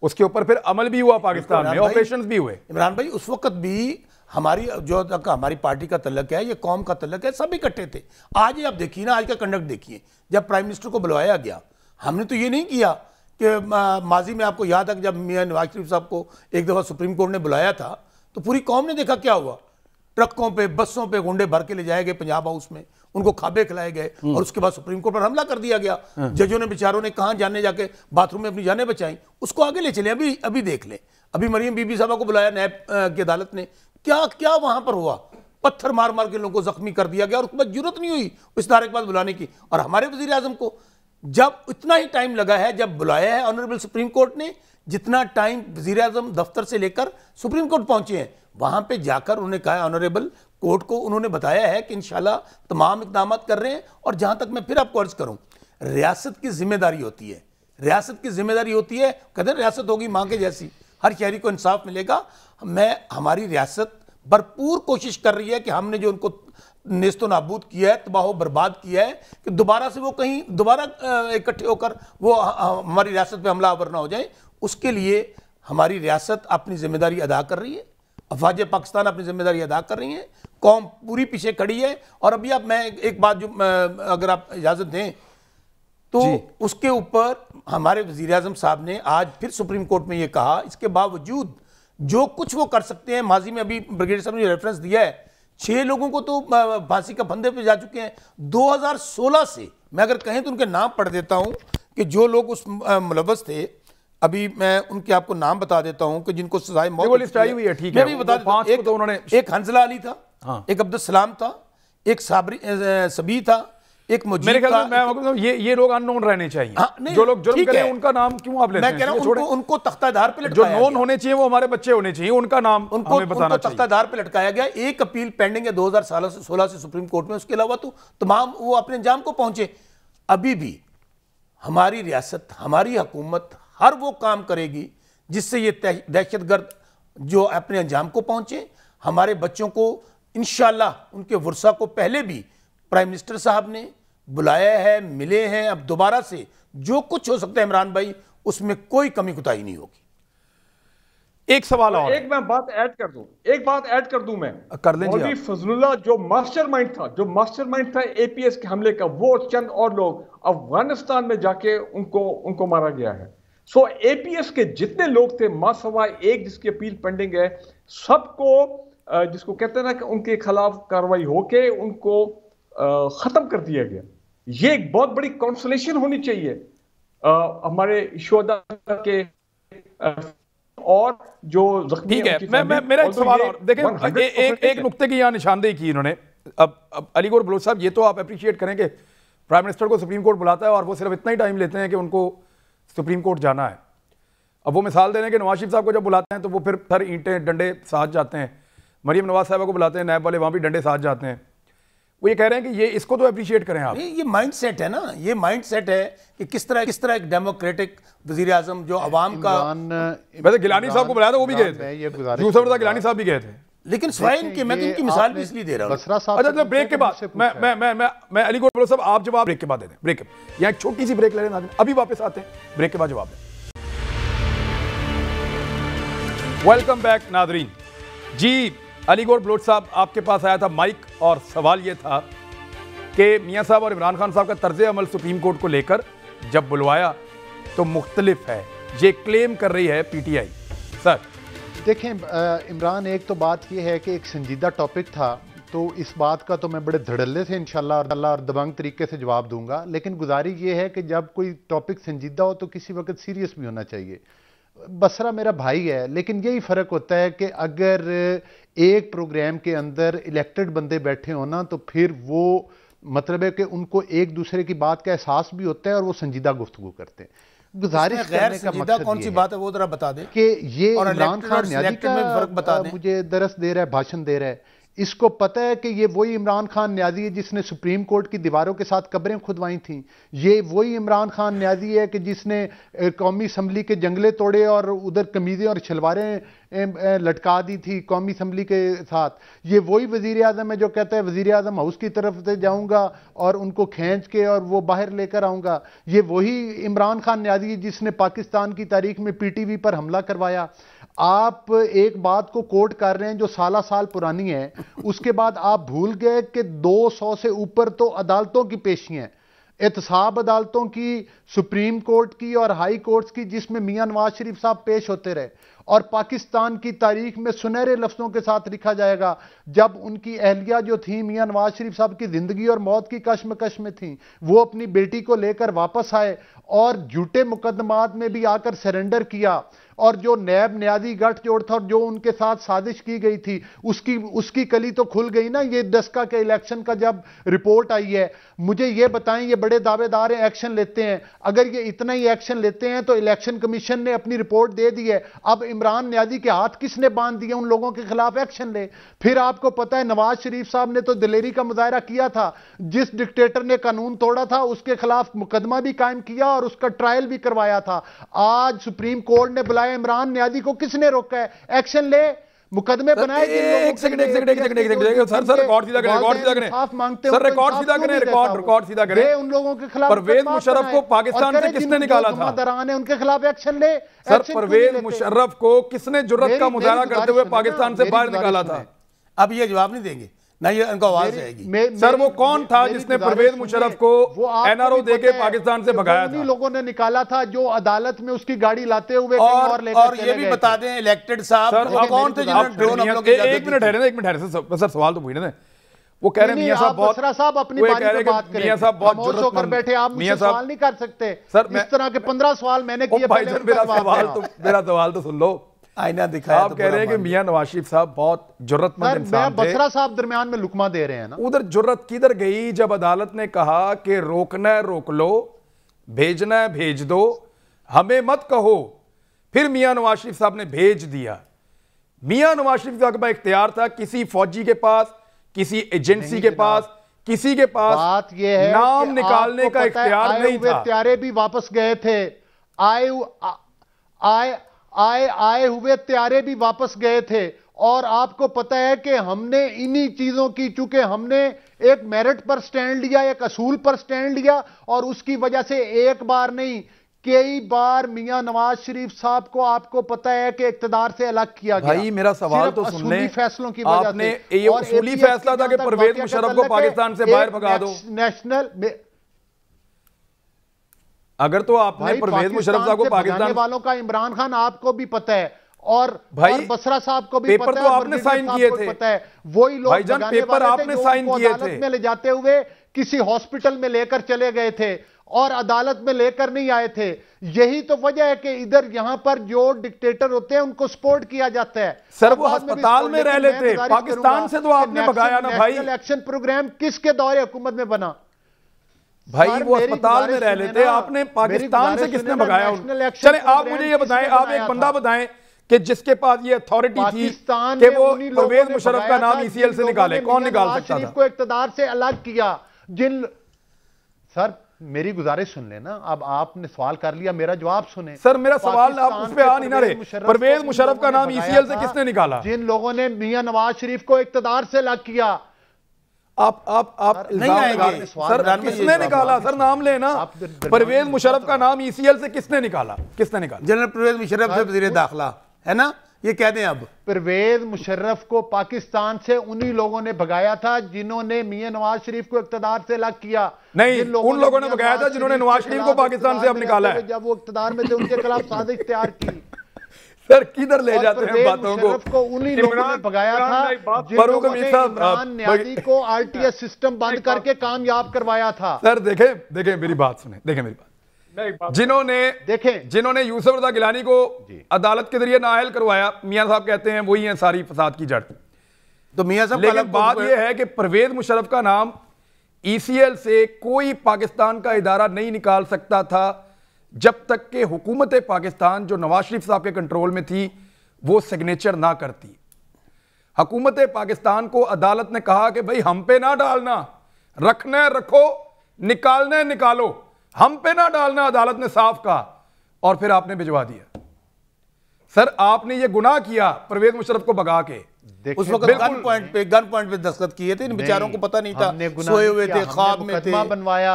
उसके ऊपर फिर अमल भी हुआ पाकिस्तान में, ऑपरेशंस भी हुए। इमरान भाई उस वक्त भी हमारी जो तक हमारी पार्टी का तल्लक है, ये कौम का तल्लक है, सब इकट्ठे थे। आज ही आप देखिए ना, आज का कंडक्ट देखिए, जब प्राइम मिनिस्टर को बुलवाया गया, हमने तो ये नहीं किया कि माजी में आपको याद है कि जब मियां नवाज शरीफ साहब को एक दफ़ा सुप्रीम कोर्ट ने बुलाया था तो पूरी कौम ने देखा क्या हुआ, ट्रकों पे बसों पे गुंडे भर के ले जाए गए पंजाब हाउस में, उनको खाबे खिलाए गए और उसके बाद सुप्रीम कोर्ट पर हमला कर दिया गया। जजों ने बेचारों ने कहाँ जाने जाके बाथरूम में अपनी जानें बचाई, उसको आगे ले चले। अभी देख लें, अभी मरियम बीबी साहबा को बुलाया नैब की अदालत ने, क्या क्या वहां पर हुआ, पत्थर मार मार के लोगों को जख्मी कर दिया गया और उसके बाद जरूरत नहीं हुई इस तारीख के बाद बुलाने की। और हमारे वजीर आजम को जब इतना ही टाइम लगा है, जब बुलाया है ऑनरेबल सुप्रीम कोर्ट ने, जितना टाइम वजीर आजम दफ्तर से लेकर सुप्रीम कोर्ट पहुंचे हैं, वहां पे जाकर उन्होंने कहा, ऑनरेबल कोर्ट को उन्होंने बताया है कि इंशाल्लाह तमाम इकदाम कर रहे हैं। और जहां तक मैं फिर आपको अर्ज करूं, रियासत की जिम्मेदारी होती है, रियासत की जिम्मेदारी होती है, कहते हैं रियासत होगी मां के जैसी, हर शहरी को इंसाफ मिलेगा। हमारी रियासत भरपूर कोशिश कर रही है कि हमने जो उनको नेस्तो नाबूद किया है, तबाह बर्बाद किया है, कि दोबारा से वो कहीं दोबारा इकट्ठे होकर वो हमारी रियासत पे हमला आवर ना हो जाए। उसके लिए हमारी रियासत अपनी जिम्मेदारी अदा कर रही है, अफवाज पाकिस्तान अपनी जिम्मेदारी अदा कर रही है, कौम पूरी पीछे खड़ी है। और अभी अब मैं एक बात जो अगर आप इजाज़त दें तो उसके ऊपर हमारे वज़ीर आज़म साहब ने आज फिर सुप्रीम कोर्ट में ये कहा, इसके बावजूद जो कुछ वो कर सकते हैं, माजी में अभी ब्रिगेडियर साहब ने रेफरेंस दिया है, 6 लोगों को तो फांसी का फंदे पे जा चुके हैं 2016 से। मैं अगर कहें तो उनके नाम पढ़ देता हूं कि जो लोग उस मुलव्वस थे, अभी मैं उनके आपको नाम बता देता हूं कि जिनको सजाए मौत हुई है। ठीक है, मैं भी बता देता हूं, तो उन्होंने एक हंजला अली था, एक अब्दुल सलाम था, एक सबी था, एक मुजीब मेरे ख्याल था। में ये लोग अननोन रहने चाहिए। जो लोग जुर्म करें उनका नाम क्यों आप लेते हैं? मैं कह रहा हूं उनको तख्ताधार पे जो नोन होने चाहिए वो हमारे बच्चे होने चाहिए, उनका नाम हमें बताना चाहिए। तख्ताधार पे लटकाया गया। एक अपील पेंडिंग है 2016 से सुप्रीम कोर्ट में, उसके अलावा तो तमाम वो अपने अंजाम को पहुंचे। अभी भी हमारी रियासत, हमारी हुकूमत हर वो काम करेगी जिससे ये दहशतगर्द जो अपने अंजाम को पहुंचे। हमारे बच्चों को इंशाल्लाह उनके वर्सा को पहले भी प्राइम मिनिस्टर साहब ने बुलाया है, मिले हैं, अब दोबारा से जो कुछ हो सकता है इमरान भाई, उसमें कोई कमी कुताही नहीं होगी। एक सवाल और, एक मैं बात ऐड कर दूं मैं कर लें जी। फजलुल्लाह जो मास्टरमाइंड था एपीएस के हमले का, वो चंद और लोग अफगानिस्तान में जाके उनको मारा गया है। सो एपीएस के जितने लोग थे, मासवा एक जिसकी अपील पेंडिंग है, सबको जिसको कहते हैं ना कि उनके खिलाफ कार्रवाई होके उनको खत्म कर दिया गया। ये एक बहुत बड़ी कॉन्सोलेशन होनी चाहिए हमारे शुहदा के और जो जख्मी। ठीक है, मेरा एक सवाल और देखें, एक नुक्ते की यहाँ निशानदेही की इन्होंने। अब अलीगौर बलोच साहब, ये तो आप अप्रिशिएट करेंगे, प्राइम मिनिस्टर को सुप्रीम कोर्ट बुलाता है और वो सिर्फ इतना ही टाइम लेते हैं कि उनको सुप्रीम कोर्ट जाना है। अब वो मिसाल दे रहे हैं कि नवाज शरीफ साहब को जब बुलाते हैं तो वो फिर सर ईंटें डंडे साथ जाते हैं, मरियम नवाज साहब को बुलाते हैं नैब वाले, वहाँ भी डंडे साथ जाते हैं। वो ये कह रहे हैं कि ये इसको तो अप्रिशिएट करें आप। ये माइंडसेट है ना, ये माइंडसेट है कि किस तरह एक डेमोक्रेटिक वजीर आजम जो अवाम का। वैसे गिलानी साहब को बुलाया था, वो भी गए थे, यूसुफ रज़ा गिलानी साहब भी गए थे। लेकिन स्वाइन के मैं तो इनकी मिसाल भी इसलिए दे रहा हूं। अच्छा, ब्रेक के बाद मैं अलीगौर बलोच साहब आप जवाब ब्रेक के बाद दे दें। ब्रेक यहाँ एक छोटी सी ब्रेक ले लें, अभी वापस आते हैं, ब्रेक के बाद जवाब दें। वेलकम बैक नादरीन जी। अलीगौर बलोच साहब, आपके पास आया था माइक और सवाल ये था कि मियां साहब और इमरान खान साहब का तर्ज अमल सुप्रीम कोर्ट को लेकर जब बुलवाया तो मुख्तलिफ है, ये क्लेम कर रही है पीटीआई। सर देखें इमरान, एक तो बात यह है कि एक संजीदा टॉपिक था, तो इस बात का तो मैं बड़े धड़ल्ले से इंशाल्लाह और दबंग तरीके से जवाब दूंगा। लेकिन गुजारिश ये है कि जब कोई टॉपिक संजीदा हो तो किसी वक्त सीरियस भी होना चाहिए। बसरा मेरा भाई है, लेकिन यही फ़र्क होता है कि अगर एक प्रोग्राम के अंदर इलेक्टेड बंदे बैठे हो ना, तो फिर वो मतलब है कि उनको एक दूसरे की बात का एहसास भी होता है और वो संजीदा गुफ्तगू करते हैं। गुजारिश करने का मकसद कौन सी बात है वो जरा बता दें कि ये इमरान खान न्याजी का मुझे दरस दे रहा है, भाषण दे रहा है। इसको पता है कि ये वही इमरान खान न्याजी है जिसने सुप्रीम कोर्ट की दीवारों के साथ कब्रें खुदवाई थीं। ये वही इमरान खान न्याजी है कि जिसने कौमी असम्बली के जंगले तोड़े और उधर कमीज़ें और शलवारें लटका दी थी कौमी असम्बली के साथ। ये वही वज़ीर आज़म है जो कहता है वज़ीर आज़म हाउस की तरफ से जाऊंगा और उनको खींच के और वो बाहर लेकर आऊंगा। ये वही इमरान खान न्याजी है जिसने पाकिस्तान की तारीख में PTV पर हमला करवाया। आप एक बात को कोट कर रहे हैं जो साल साल पुरानी है, उसके बाद आप भूल गए कि 200 से ऊपर तो अदालतों की पेशी हैं, एहतसाब अदालतों की, सुप्रीम कोर्ट की और हाई कोर्ट्स की, जिसमें मियां नवाज शरीफ साहब पेश होते रहे। और पाकिस्तान की तारीख में सुनहरे लफ्जों के साथ लिखा जाएगा जब उनकी अहलिया जो थी मियां नवाज शरीफ साहब की जिंदगी और मौत की कश्मकश में थी, वो अपनी बेटी को लेकर वापस आए और झूठे मुकदमात में भी आकर सरेंडर किया। और जो नैब न्याजी गठजोड़ था और जो उनके साथ साजिश की गई थी उसकी कली तो खुल गई ना। ये दस्का के इलेक्शन का जब रिपोर्ट आई है, मुझे ये बताएं, ये बड़े दावेदार हैं एक्शन लेते हैं, अगर ये इतना ही एक्शन लेते हैं तो इलेक्शन कमीशन ने अपनी रिपोर्ट दे दी है, अब इमरान न्याजी के हाथ किसने बांध दिए उन लोगों के खिलाफ एक्शन ले। फिर आपको पता है नवाज शरीफ साहब ने तो दिलेरी का मुजाहरा किया था, जिस डिक्टेटर ने कानून तोड़ा था उसके खिलाफ मुकदमा भी कायम किया और उसका ट्रायल भी करवाया था। आज सुप्रीम कोर्ट ने बुलाया इमरान न्याजी को, किसने रोका है? एक्शन ले, मुकदमे बनाए। एक सेकंड सर रिकॉर्ड सीधा करें, सर रिकॉर्ड सीधा करें, रिकॉर्ड सीधा करें। उन लोगों के खिलाफ परवेज मुशर्रफ को पाकिस्तान से किसने निकाला था? दरान है उनके खिलाफ एक्शन ले। सर परवेज मुशर्रफ को किसने जुर्रत का मुजाहरा करते हुए पाकिस्तान से बाहर निकाला था? अब ये जवाब नहीं देंगे ना, ये उनको आवाज आएगी। सर वो कौन था जिसने परवेज मुशर्रफ को NRO देके पाकिस्तान से भगाया था? लोगों ने निकाला था जो अदालत में उसकी गाड़ी लाते हुए और ये भी बता दें इलेक्टेड साहब कौन थे जिन्होंने ड्रोन हम लोग एक मिनट ठहरे सर सवाल तो पूछने। वो कह रहे हैं मियां साहब बहुत साहब अपनी बारी पे बात करें, मियां साहब बहुत खामोश होकर बैठे, आप मुझसे सवाल नहीं कर सकते। सर इस तरह के 15 सवाल मैंने किए, मेरा सवाल तो सुन लो। आईना दिखाया आप कह रहे हैं कि मियां नवाज शरीफ साहब बहुत जुर्रतमंद इंसान थे। बसरा साहब दरमियान में लुकमा दे रहे हैं ना। उधर जुर्रत किधर गई जब अदालत ने कहा कि रोकना है रोक लो, भेजना है भेज दो, हमें मत कहो। फिर मियां नवाज शरीफ साहब ने भेज दिया। मियां नवाज शरीफ साहब का इख्तियार था, किसी फौजी के पास, किसी एजेंसी के पास, किसी के पास बात यह है नाम निकालने का इख्तियार नहीं था। त्यारे भी वापस गए थे, आए हुए त्यारे भी वापस गए थे। और आपको पता है कि हमने इन्हीं चीजों की, चूंकि हमने एक मेरिट पर स्टैंड लिया, एक असूल पर स्टैंड लिया, और उसकी वजह से एक बार नहीं कई बार मियां नवाज शरीफ साहब को आपको पता है कि इक्तदार से अलग किया गया। भाई मेरा सवाल तो सुन लें, फैसलों की वजह आपने से ये उसूली फैसला था कि परवेज मुशर्रफ को पाकिस्तान से बाहर भगा दो। नेशनल अगर तो आपने परवेज मुशर्रफ साहब को पाकिस्तान वालों का, इमरान खान आपको भी पता है और भाई बसरा साहब को भी पेपर पता तो है, आपने साइन किए थे, पता है। वही लोग भाईजान पेपर आपने साइन किए थे, में ले जाते हुए किसी हॉस्पिटल में लेकर चले गए थे और अदालत में लेकर नहीं आए थे। यही तो वजह है कि इधर यहां पर जो डिक्टेटर होते हैं उनको सपोर्ट किया जाता है। सर वो अस्पताल में रह लेते, पाकिस्तान से तो आपने भगाया ना भाई। एक्शन प्रोग्राम किसके दौरे हुकूमत में बना? भाई वो अस्पताल में रह लेते, आपने पाकिस्तान से किसने भगाया? चले आप मुझे ये बताएं, आप एक बंदा बताएं कि जिसके पास ये अथॉरिटी थी कि वो परवेज मुशर्रफ का नाम ECL से निकाले, कौन निकाल सकता था? को इक्तदार से अलग किया। सर मेरी गुजारिश सुन लेना, अब आपने सवाल कर लिया, मेरा जवाब सुने। सर मेरा सवाल आप उस पे आ नहीं ना रहे। परवेज मुशर्रफ का नाम ECL से किसने निकाला? जिन लोगों ने मियां नवाज शरीफ को इक्तदार से अलग किया। आप सर किसने निकाला? सर नाम लेना। परवेज मुशर्रफ का नाम ECL से किसने निकाला? जनरल परवेज मुशर्रफ से वज़ीर दाखिला है ना, ये कह दें। अब परवेज मुशर्रफ को पाकिस्तान से उन्हीं लोगों ने भगाया था जिन्होंने मियां नवाज शरीफ को इक्तदार से अलग किया। नहीं, उन लोगों ने भगाया था जिन्होंने नवाज शरीफ को पाकिस्तान से अब निकाला है। जब वो इक्तदार में थे उनके खिलाफ साजिश तैयार की। सर किधर ले जाते हैं बातों को? उन्हीं लोगों ने भगाया था जिन्होंने इमरान न्याजी को RTS सिस्टम बंद करके कामयाब करवाया था। सर देखें मेरी बात सुने, देखें मेरी बात। जिन्होंने यूसुफ रज़ा गिलानी को अदालत के जरिए नाअहल करवाया, मियां साहब कहते हैं वही है सारी फसाद की जड़। तो मियां साहब लेकिन बात यह है कि परवेज मुशर्रफ का नाम ECL से कोई पाकिस्तान का इदारा नहीं निकाल सकता था जब तक कि हुकूमत पाकिस्तान जो नवाज शरीफ साहब के कंट्रोल में थी वो सिग्नेचर ना करती। हुकूमत पाकिस्तान को अदालत ने कहा कि भाई हम पे ना डालना, रखना है रखो, निकालना है निकालो, हम पे ना डालना, अदालत ने साफ कहा, और फिर आपने भिजवा दिया। सर आपने ये गुनाह किया परवेज मुशर्रफ को भगा के। उस वक्त गन पॉइंट पे दस्तखत किए थे, इन बेचारों को पता नहीं था, सोए हुए थे, ख्वाब में थे। बनवाया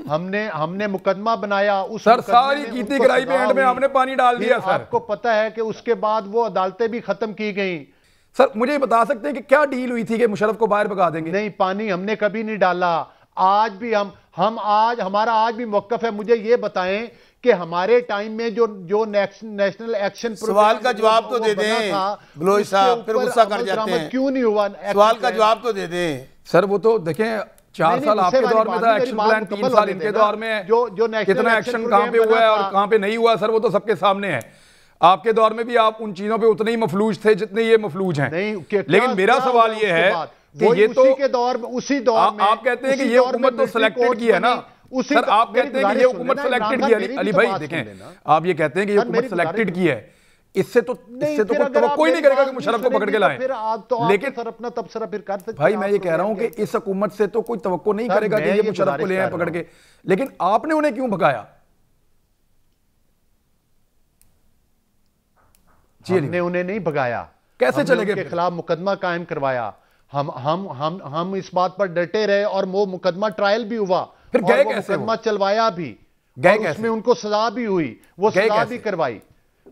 हमने मुकदमा बनाया, उस सर सारी कीती कराई पे एंड में हमने पानी डाल दिया। सर आपको पता है कि उसके बाद वो अदालतें भी खत्म की गई। सर मुझे बता सकते हैं कि क्या डील हुई थी कि मुशर्रफ को बाहर भगा देंगे? नहीं, पानी हमने कभी नहीं डाला। आज भी हमारा आज भी मौकफ है। मुझे ये बताएं कि हमारे टाइम में जो नेशनल एक्शन सवाल का जवाब तो दे दें बलोच साहब, फिर गुस्सा कर जाते हैं। क्यों नहीं हुआ? सवाल का जवाब तो दे दें। सर वो तो देखें 4 साल आपके दौर में था एक्शन प्लान, 3 साल इनके दौर में है। कितना एक्शन कहां पे हुआ है और कहां पे नहीं हुआ सर वो तो सबके सामने है। आपके दौर में भी आप उन चीजों पे उतने ही मफलूज थे जितने ये मफलूज हैं। लेकिन मेरा सवाल ये है कि ये तो उसी दौर में आप कहते हैं कि ये हुकूमत तो सिलेक्टेड की है ना। सर आप कहते हैं कि ये हुकूमत सिलेक्टेड की है। अली भाई देखें, आप ये कहते हैं कि ये हुकूमत सिलेक्टेड की है, इससे तो कोई नहीं करेगा कि मुशर्रफ को पकड़ के लाएं। लेकिन सर अपना तबसरा फिर कर सकते हैं। भाई मैं ये कह रहा हूं कि इस हुकूमत से तो कोई तवक्को नहीं करेगा कि ये मुशर्रफ को ले आए पकड़ के, लेकिन आपने उन्हें क्यों भगाया? हमने उन्हें नहीं भगाया। कैसे चले गए? उनके खिलाफ मुकदमा कायम करवाया। हम इस बात पर डटे रहे और वो मुकदमा ट्रायल भी हुआ, फिर गए कैसे? मुकदमा चलवाया भी, गए और उसमें उनको सजा भी हुई, वो सजा भी करवाई।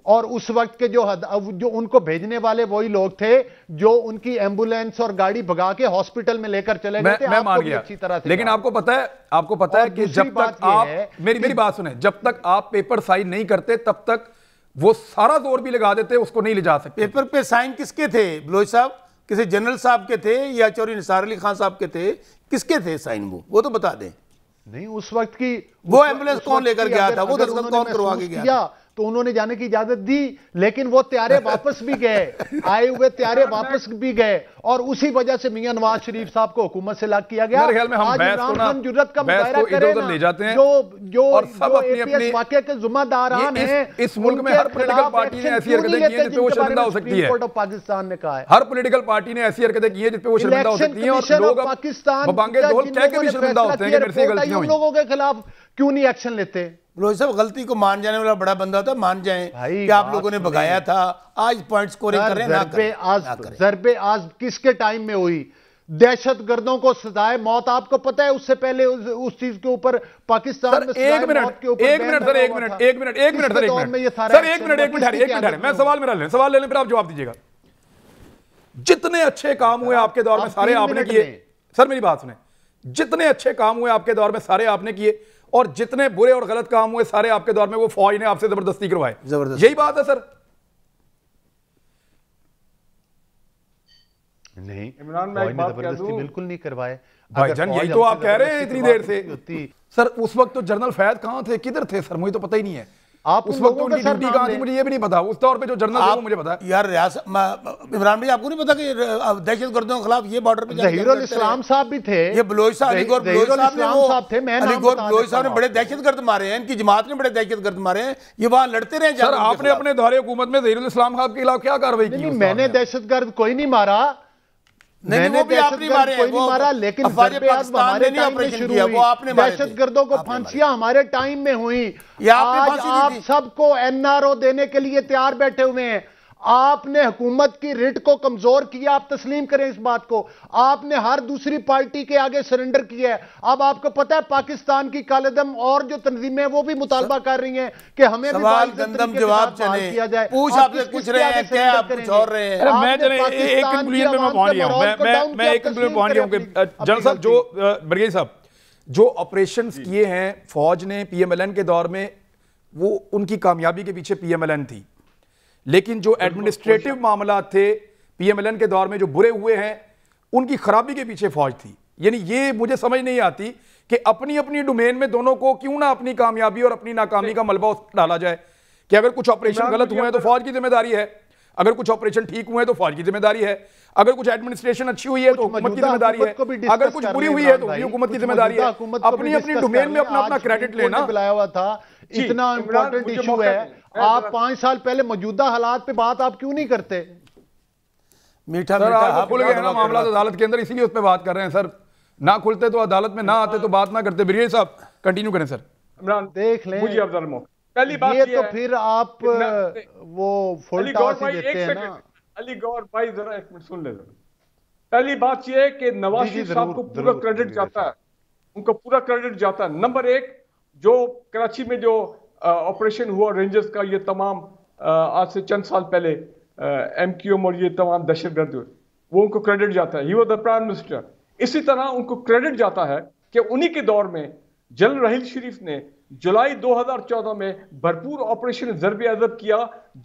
और उस वक्त के जो उनको भेजने वाले वही लोग थे जो उनकी एम्बुलेंस और गाड़ी भगा के हॉस्पिटल में लेकर चले गए थे। मैं मान गया अच्छी तरह से। लेकिन आपको पता है कि जब तक आप मेरी बात सुने, जब तक आप पेपर साइन नहीं करते तब तक वो सारा जोर भी लगा देते, उसको नहीं ले जा सकते। पेपर पे साइन किसके थे बलोच साहब? किसी जनरल साहब के थे या चौधरी निसार अली खान साहब के थे? किसके थे साइन? वो तो बता दें। नहीं, उस वक्त की वो एम्बुलेंस कौन लेकर गया था? वो दस्तखत कौन करवा के गया? तो उन्होंने जाने की इजाजत दी, लेकिन वो त्यारे वापस भी गए, आए हुए त्यारे वापस भी गए, और उसी वजह से मियां नवाज शरीफ साहब को हुकूमत से लाग किया गया। मेरे ख्याल में हम आज बहस को ना जुर्रत का मुजाहरा करें ले जाते हैं, जो और सब अपनी एपीएस वाकये के जिम्मेदारान हैं। इस मुल्क में हर पॉलिटिकल पार्टी ने ऐसी हरकतें की हैं जिस पे वो शर्मिंदा हो सकती है। पाकिस्तान ने कहा है हर पॉलिटिकल पार्टी ने ऐसी हरकतें की हैं जिस पे वो शर्मिंदा हो सकती हैं, और लोग पाकिस्तान बबांगे ढोल कह के भी शर्मिंदा होते हैं कि मेरे से गलतियां हुई। लोगों के खिलाफ क्यों नहीं एक्शन लेते? बलोच साहब गलती को मान जाने वाला बड़ा बंदा था, मान जाएं कि आप लोगों ने भगाया था। आज पॉइंट स्कोरिंग कर रहे हैं, ज़रबे आज किसके टाइम में हुई? दहशतगर्दों को सजाए मौत। आपको पता है उससे पहले उस चीज के ऊपर पाकिस्तान में एक मिनट मैं सवाल ले लें फिर आप जवाब दीजिएगा। जितने अच्छे काम हुए आपके दौर में सारे आपने किए। सर मेरी बात सुने, जितने अच्छे काम हुए आपके दौर में सारे आपने किए, और जितने बुरे और गलत काम हुए सारे आपके दौर में वो फौज ने आपसे जबरदस्ती करवाए। यही बात है सर? नहीं, इमरान मैं एक बात कह दूं, बिल्कुल नहीं करवाए भाईजान, यही तो आप कह रहे हैं इतनी देर से। सर उस वक्त तो जनरल फैद कहां थे, किधर थे सर? मुझे तो पता ही नहीं है आप उस वक्त उनकी ड्यूटी कहां थी, मुझे ये भी नहीं पता। उस दौर पे जो जनरल थे वो मुझे पता है। यार इमरान भाई आपको नहीं पता कि दहशतगर्दों के खिलाफ ये बॉर्डर पे ज़हीरुल इस्लाम साहब भी थे, ये बलोच साहब अलीगौर बलोच साहब ने बड़े दहशतगर्द मारे हैं, इनकी जमात ने बड़े दहशतगर्द मारे हैं, ये वहां लड़ते रहे। सर आपने अपने दौरे हुकूमत में ज़हीरुल इस्लाम साहब के खिलाफ क्या कार्रवाई की? मैंने दहशतगर्द कोई नहीं मारा, मैंने भी आपने मारे कोई नहीं मारा, लेकिन हमारे टाइम में शुरू हुई। दहशतगर्दों को फांसियां हमारे टाइम में हुई। आज आप सबको एनआरओ देने के लिए तैयार बैठे हुए हैं। आपने हुकूमत की रिट को कमजोर किया, आप तस्लीम करें इस बात को। आपने हर दूसरी पार्टी के आगे सरेंडर किया है। अब आपको पता है पाकिस्तान की कालेदम और जो तंजीमें वो भी मुतालबा कर रही हैं कि हमें सवाल गंदम जवाब किया जाए। पूछ रहे हैं क्या, आप कुछ और रहे हैं? मैं एक कंक्लूजन में पहुंच गया हूं, मैं एक कंक्लूजन पहुंच गया हूं कि जनरल साहब जो बरगई साहब जो ऑपरेशंस किए हैं फौज ने पीएमएलएन के दौर में, वो उनकी कामयाबी के पीछे पीएमएलएन थी। लेकिन जो एडमिनिस्ट्रेटिव मामला थे पीएमएलएन के दौर में जो बुरे हुए हैं, उनकी खराबी के पीछे फौज थी। यानी ये मुझे समझ नहीं आती कि अपनी अपनी डोमेन में दोनों को क्यों ना अपनी कामयाबी और अपनी नाकामी का मलबा डाला जाए कि अगर कुछ ऑपरेशन गलत हुए हैं तो फौज की जिम्मेदारी है, अगर कुछ ऑपरेशन ठीक हुए हैं तो फौज की जिम्मेदारी है, अगर कुछ एडमिनिस्ट्रेशन अच्छी हुई है तो हुकूमत की जिम्मेदारी है, अगर कुछ बुरी हुई है तो हुकूमत की जिम्मेदारी है। अपनी अपनी डोमेन में अपना अपना क्रेडिट लेना बुलाया हुआ था। इतना इंपॉर्टेंट इशू है, आप 5 साल पहले मौजूदा हालात पे बात आप क्यों नहीं करते? मीठा सर मीठा आज हाँ खुल गए हैं ना दवा मामला करवा। अदालत के अंदर, इसीलिए उस पर बात कर रहे हैं सर। ना खुलते तो अदालत में ना आते तो बात ना करते। ब्रिगेडियर साहब कंटिन्यू करें सर। इमरान देख लें, मुझे अफजल मौका, पहली बात ये तो है फिर आप वो फुल अली गौर टॉस ही भाई देते एक हैं ना। सेकंड, अली गौर भाई जरा एक मिनट सुन ले जरा। पहली बात यह है कि नवाज जी, जी, शरीफ साहब को जरूर, पूरा जरूर, क्रेडिट जरूर, जाता है, उनको पूरा क्रेडिट जाता है। नंबर एक, जो कराची में जो ऑपरेशन हुआ रेंजर्स का, ये तमाम आज से चंद साल पहले MQM और ये तमाम दहशतगर्द हुए, वो उनको क्रेडिट जाता है। He was the prime minister. इसी तरह उनको क्रेडिट जाता है कि उन्हीं के दौर में जनरल राहील शरीफ ने जुलाई 2014 में भरपूर ऑपरेशन ज़र्ब अज़ब किया,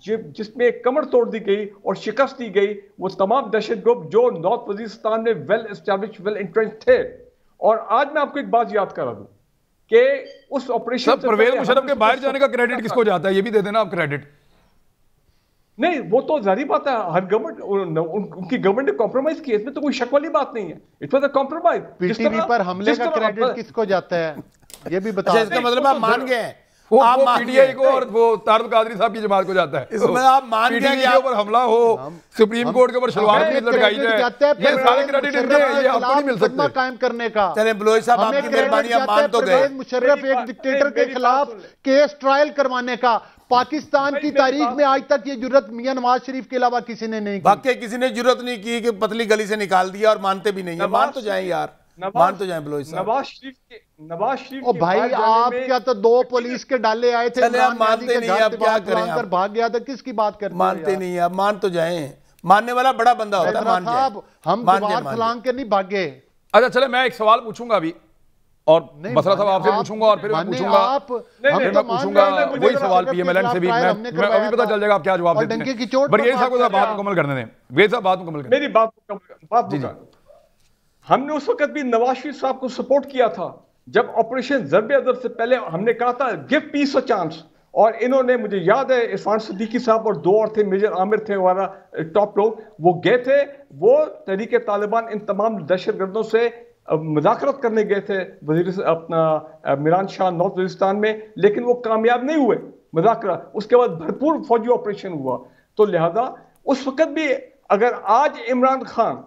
जिसमें कमर तोड़ दी गई और शिकस्त दी गई वो तमाम दहशत ग्रुप जो नॉर्थ वजीरिस्तान में वेल एस्टैब्लिश, वेल इंट्रेंच थे। और आज मैं आपको एक बात याद करा दूं कि उस ऑपरेशन सर परवेज मुशर्रफ के बाहर जाने का क्रेडिट किसको जाता है, ये भी दे देना आप क्रेडिट। नहीं, वो तो जारी बात है, हर गवर्नमेंट उनकी गवर्नमेंट ने कॉम्प्रोमाइज किया, इसमें तो कोई शक वाली बात नहीं है। It was a compromise. PTV पर हमले का क्रेडिट किसको जाता है, ये भी बता अच्छा, दें। इसका मतलब आप मान गए हैं, वो आप मान पीटीआई गए। को और वो तारुल कादरी साहब की जमात को जाता है। इसमें आप मान गए पीटीवी कि के आप- ऊपर हमला हो, सुप्रीम कोर्ट के ऊपर शलवार हमें कमीज लटकाई क्रेडिट जाए, जाता है ये सारे क्रेडिट इनके हैं, ये आपको नहीं मिल मुकदमा सकते। कायम करने का। चले बलोच साहब हमें आपकी क्रेडिट मेहरबानी, आप जाता है मान तो गए। परवेज मुशर्रफ मेरी एक बात- डिक्टेटर के मेरी बात खिलाफ सुन ले। केस ट्रायल करवाने का पाकिस्तान की मेरी तारीख बात- में आज तक ये जुर्रत मियां नवाज शरीफ के अलावा किसी ने नहीं की। वाकई किसी ने जरूरत नहीं की कि पतली गली से निकाल दिया और मानते भी नहीं है। मान तो जाएं यार, मान तो जाएं बलोच साहब। नवाज शरीफ ओ के भाई, बाहर जाने आप में- क्या तो 2 पुलिस के डाले आए थे, चले, आप इमरान मानते नियाज़ी के नहीं, घर अब क्या दीवार करें लांघकर आप? भाग गया था, किसकी बात करते हो मानते यार? नहीं, आप मान तो जाएं। मानने वाला बड़ा बंदा होता है, हैदरा मान साहब, जाए। हम मान जाए, दीवार मान छलांग के नहीं भागे। अच्छा चले, मैं एक सवाल पूछूंगा अभी, और नहीं, बसरा साहब माने आपसे आप- पूछूंगा और फिर मैं माने पूछूंगा, आप- नहीं, हम फिर तो मैं मान पूछूंगा रहे हैं, मुझे वही तो सवाल मुशर्रफ PMLN से भी। खिलाफ मैं हमने मैं अभी करवाया पता था। चल जाएगा आप क्या जवाब और देते डंके की हैं। चोट पर ब्रिगेडियर साहब को बात बात कर मुकम्मल करने दें, ब्रिगेडियर साहब बात मुकम्मल करें। मेरी बात जी, जी। मुकम्मल। हमने उस वक्त भी नवाज शरीफ साहब को सपोर्ट किया था जब ऑपरेशन ज़र्ब अज़ब से पहले हमने कहा था गिव पीस अ चांस, और इन्होंने, मुझे याद है इरफान सिद्दीकी साहब और 2 और थे, मेजर आमिर थे हमारा टॉप लोग, वो गए थे, वो तहरीक तालिबान इन तमाम दहशतगर्दों से मुज़ाकरत करने गए थे वजीर अपना मीरान शाह नॉर्थ वजीरिस्तान में, लेकिन वो कामयाब नहीं हुए मुज़ाकरा। उसके बाद भरपूर फौजी ऑपरेशन हुआ। तो लिहाजा उस वक्त भी अगर आज इमरान खान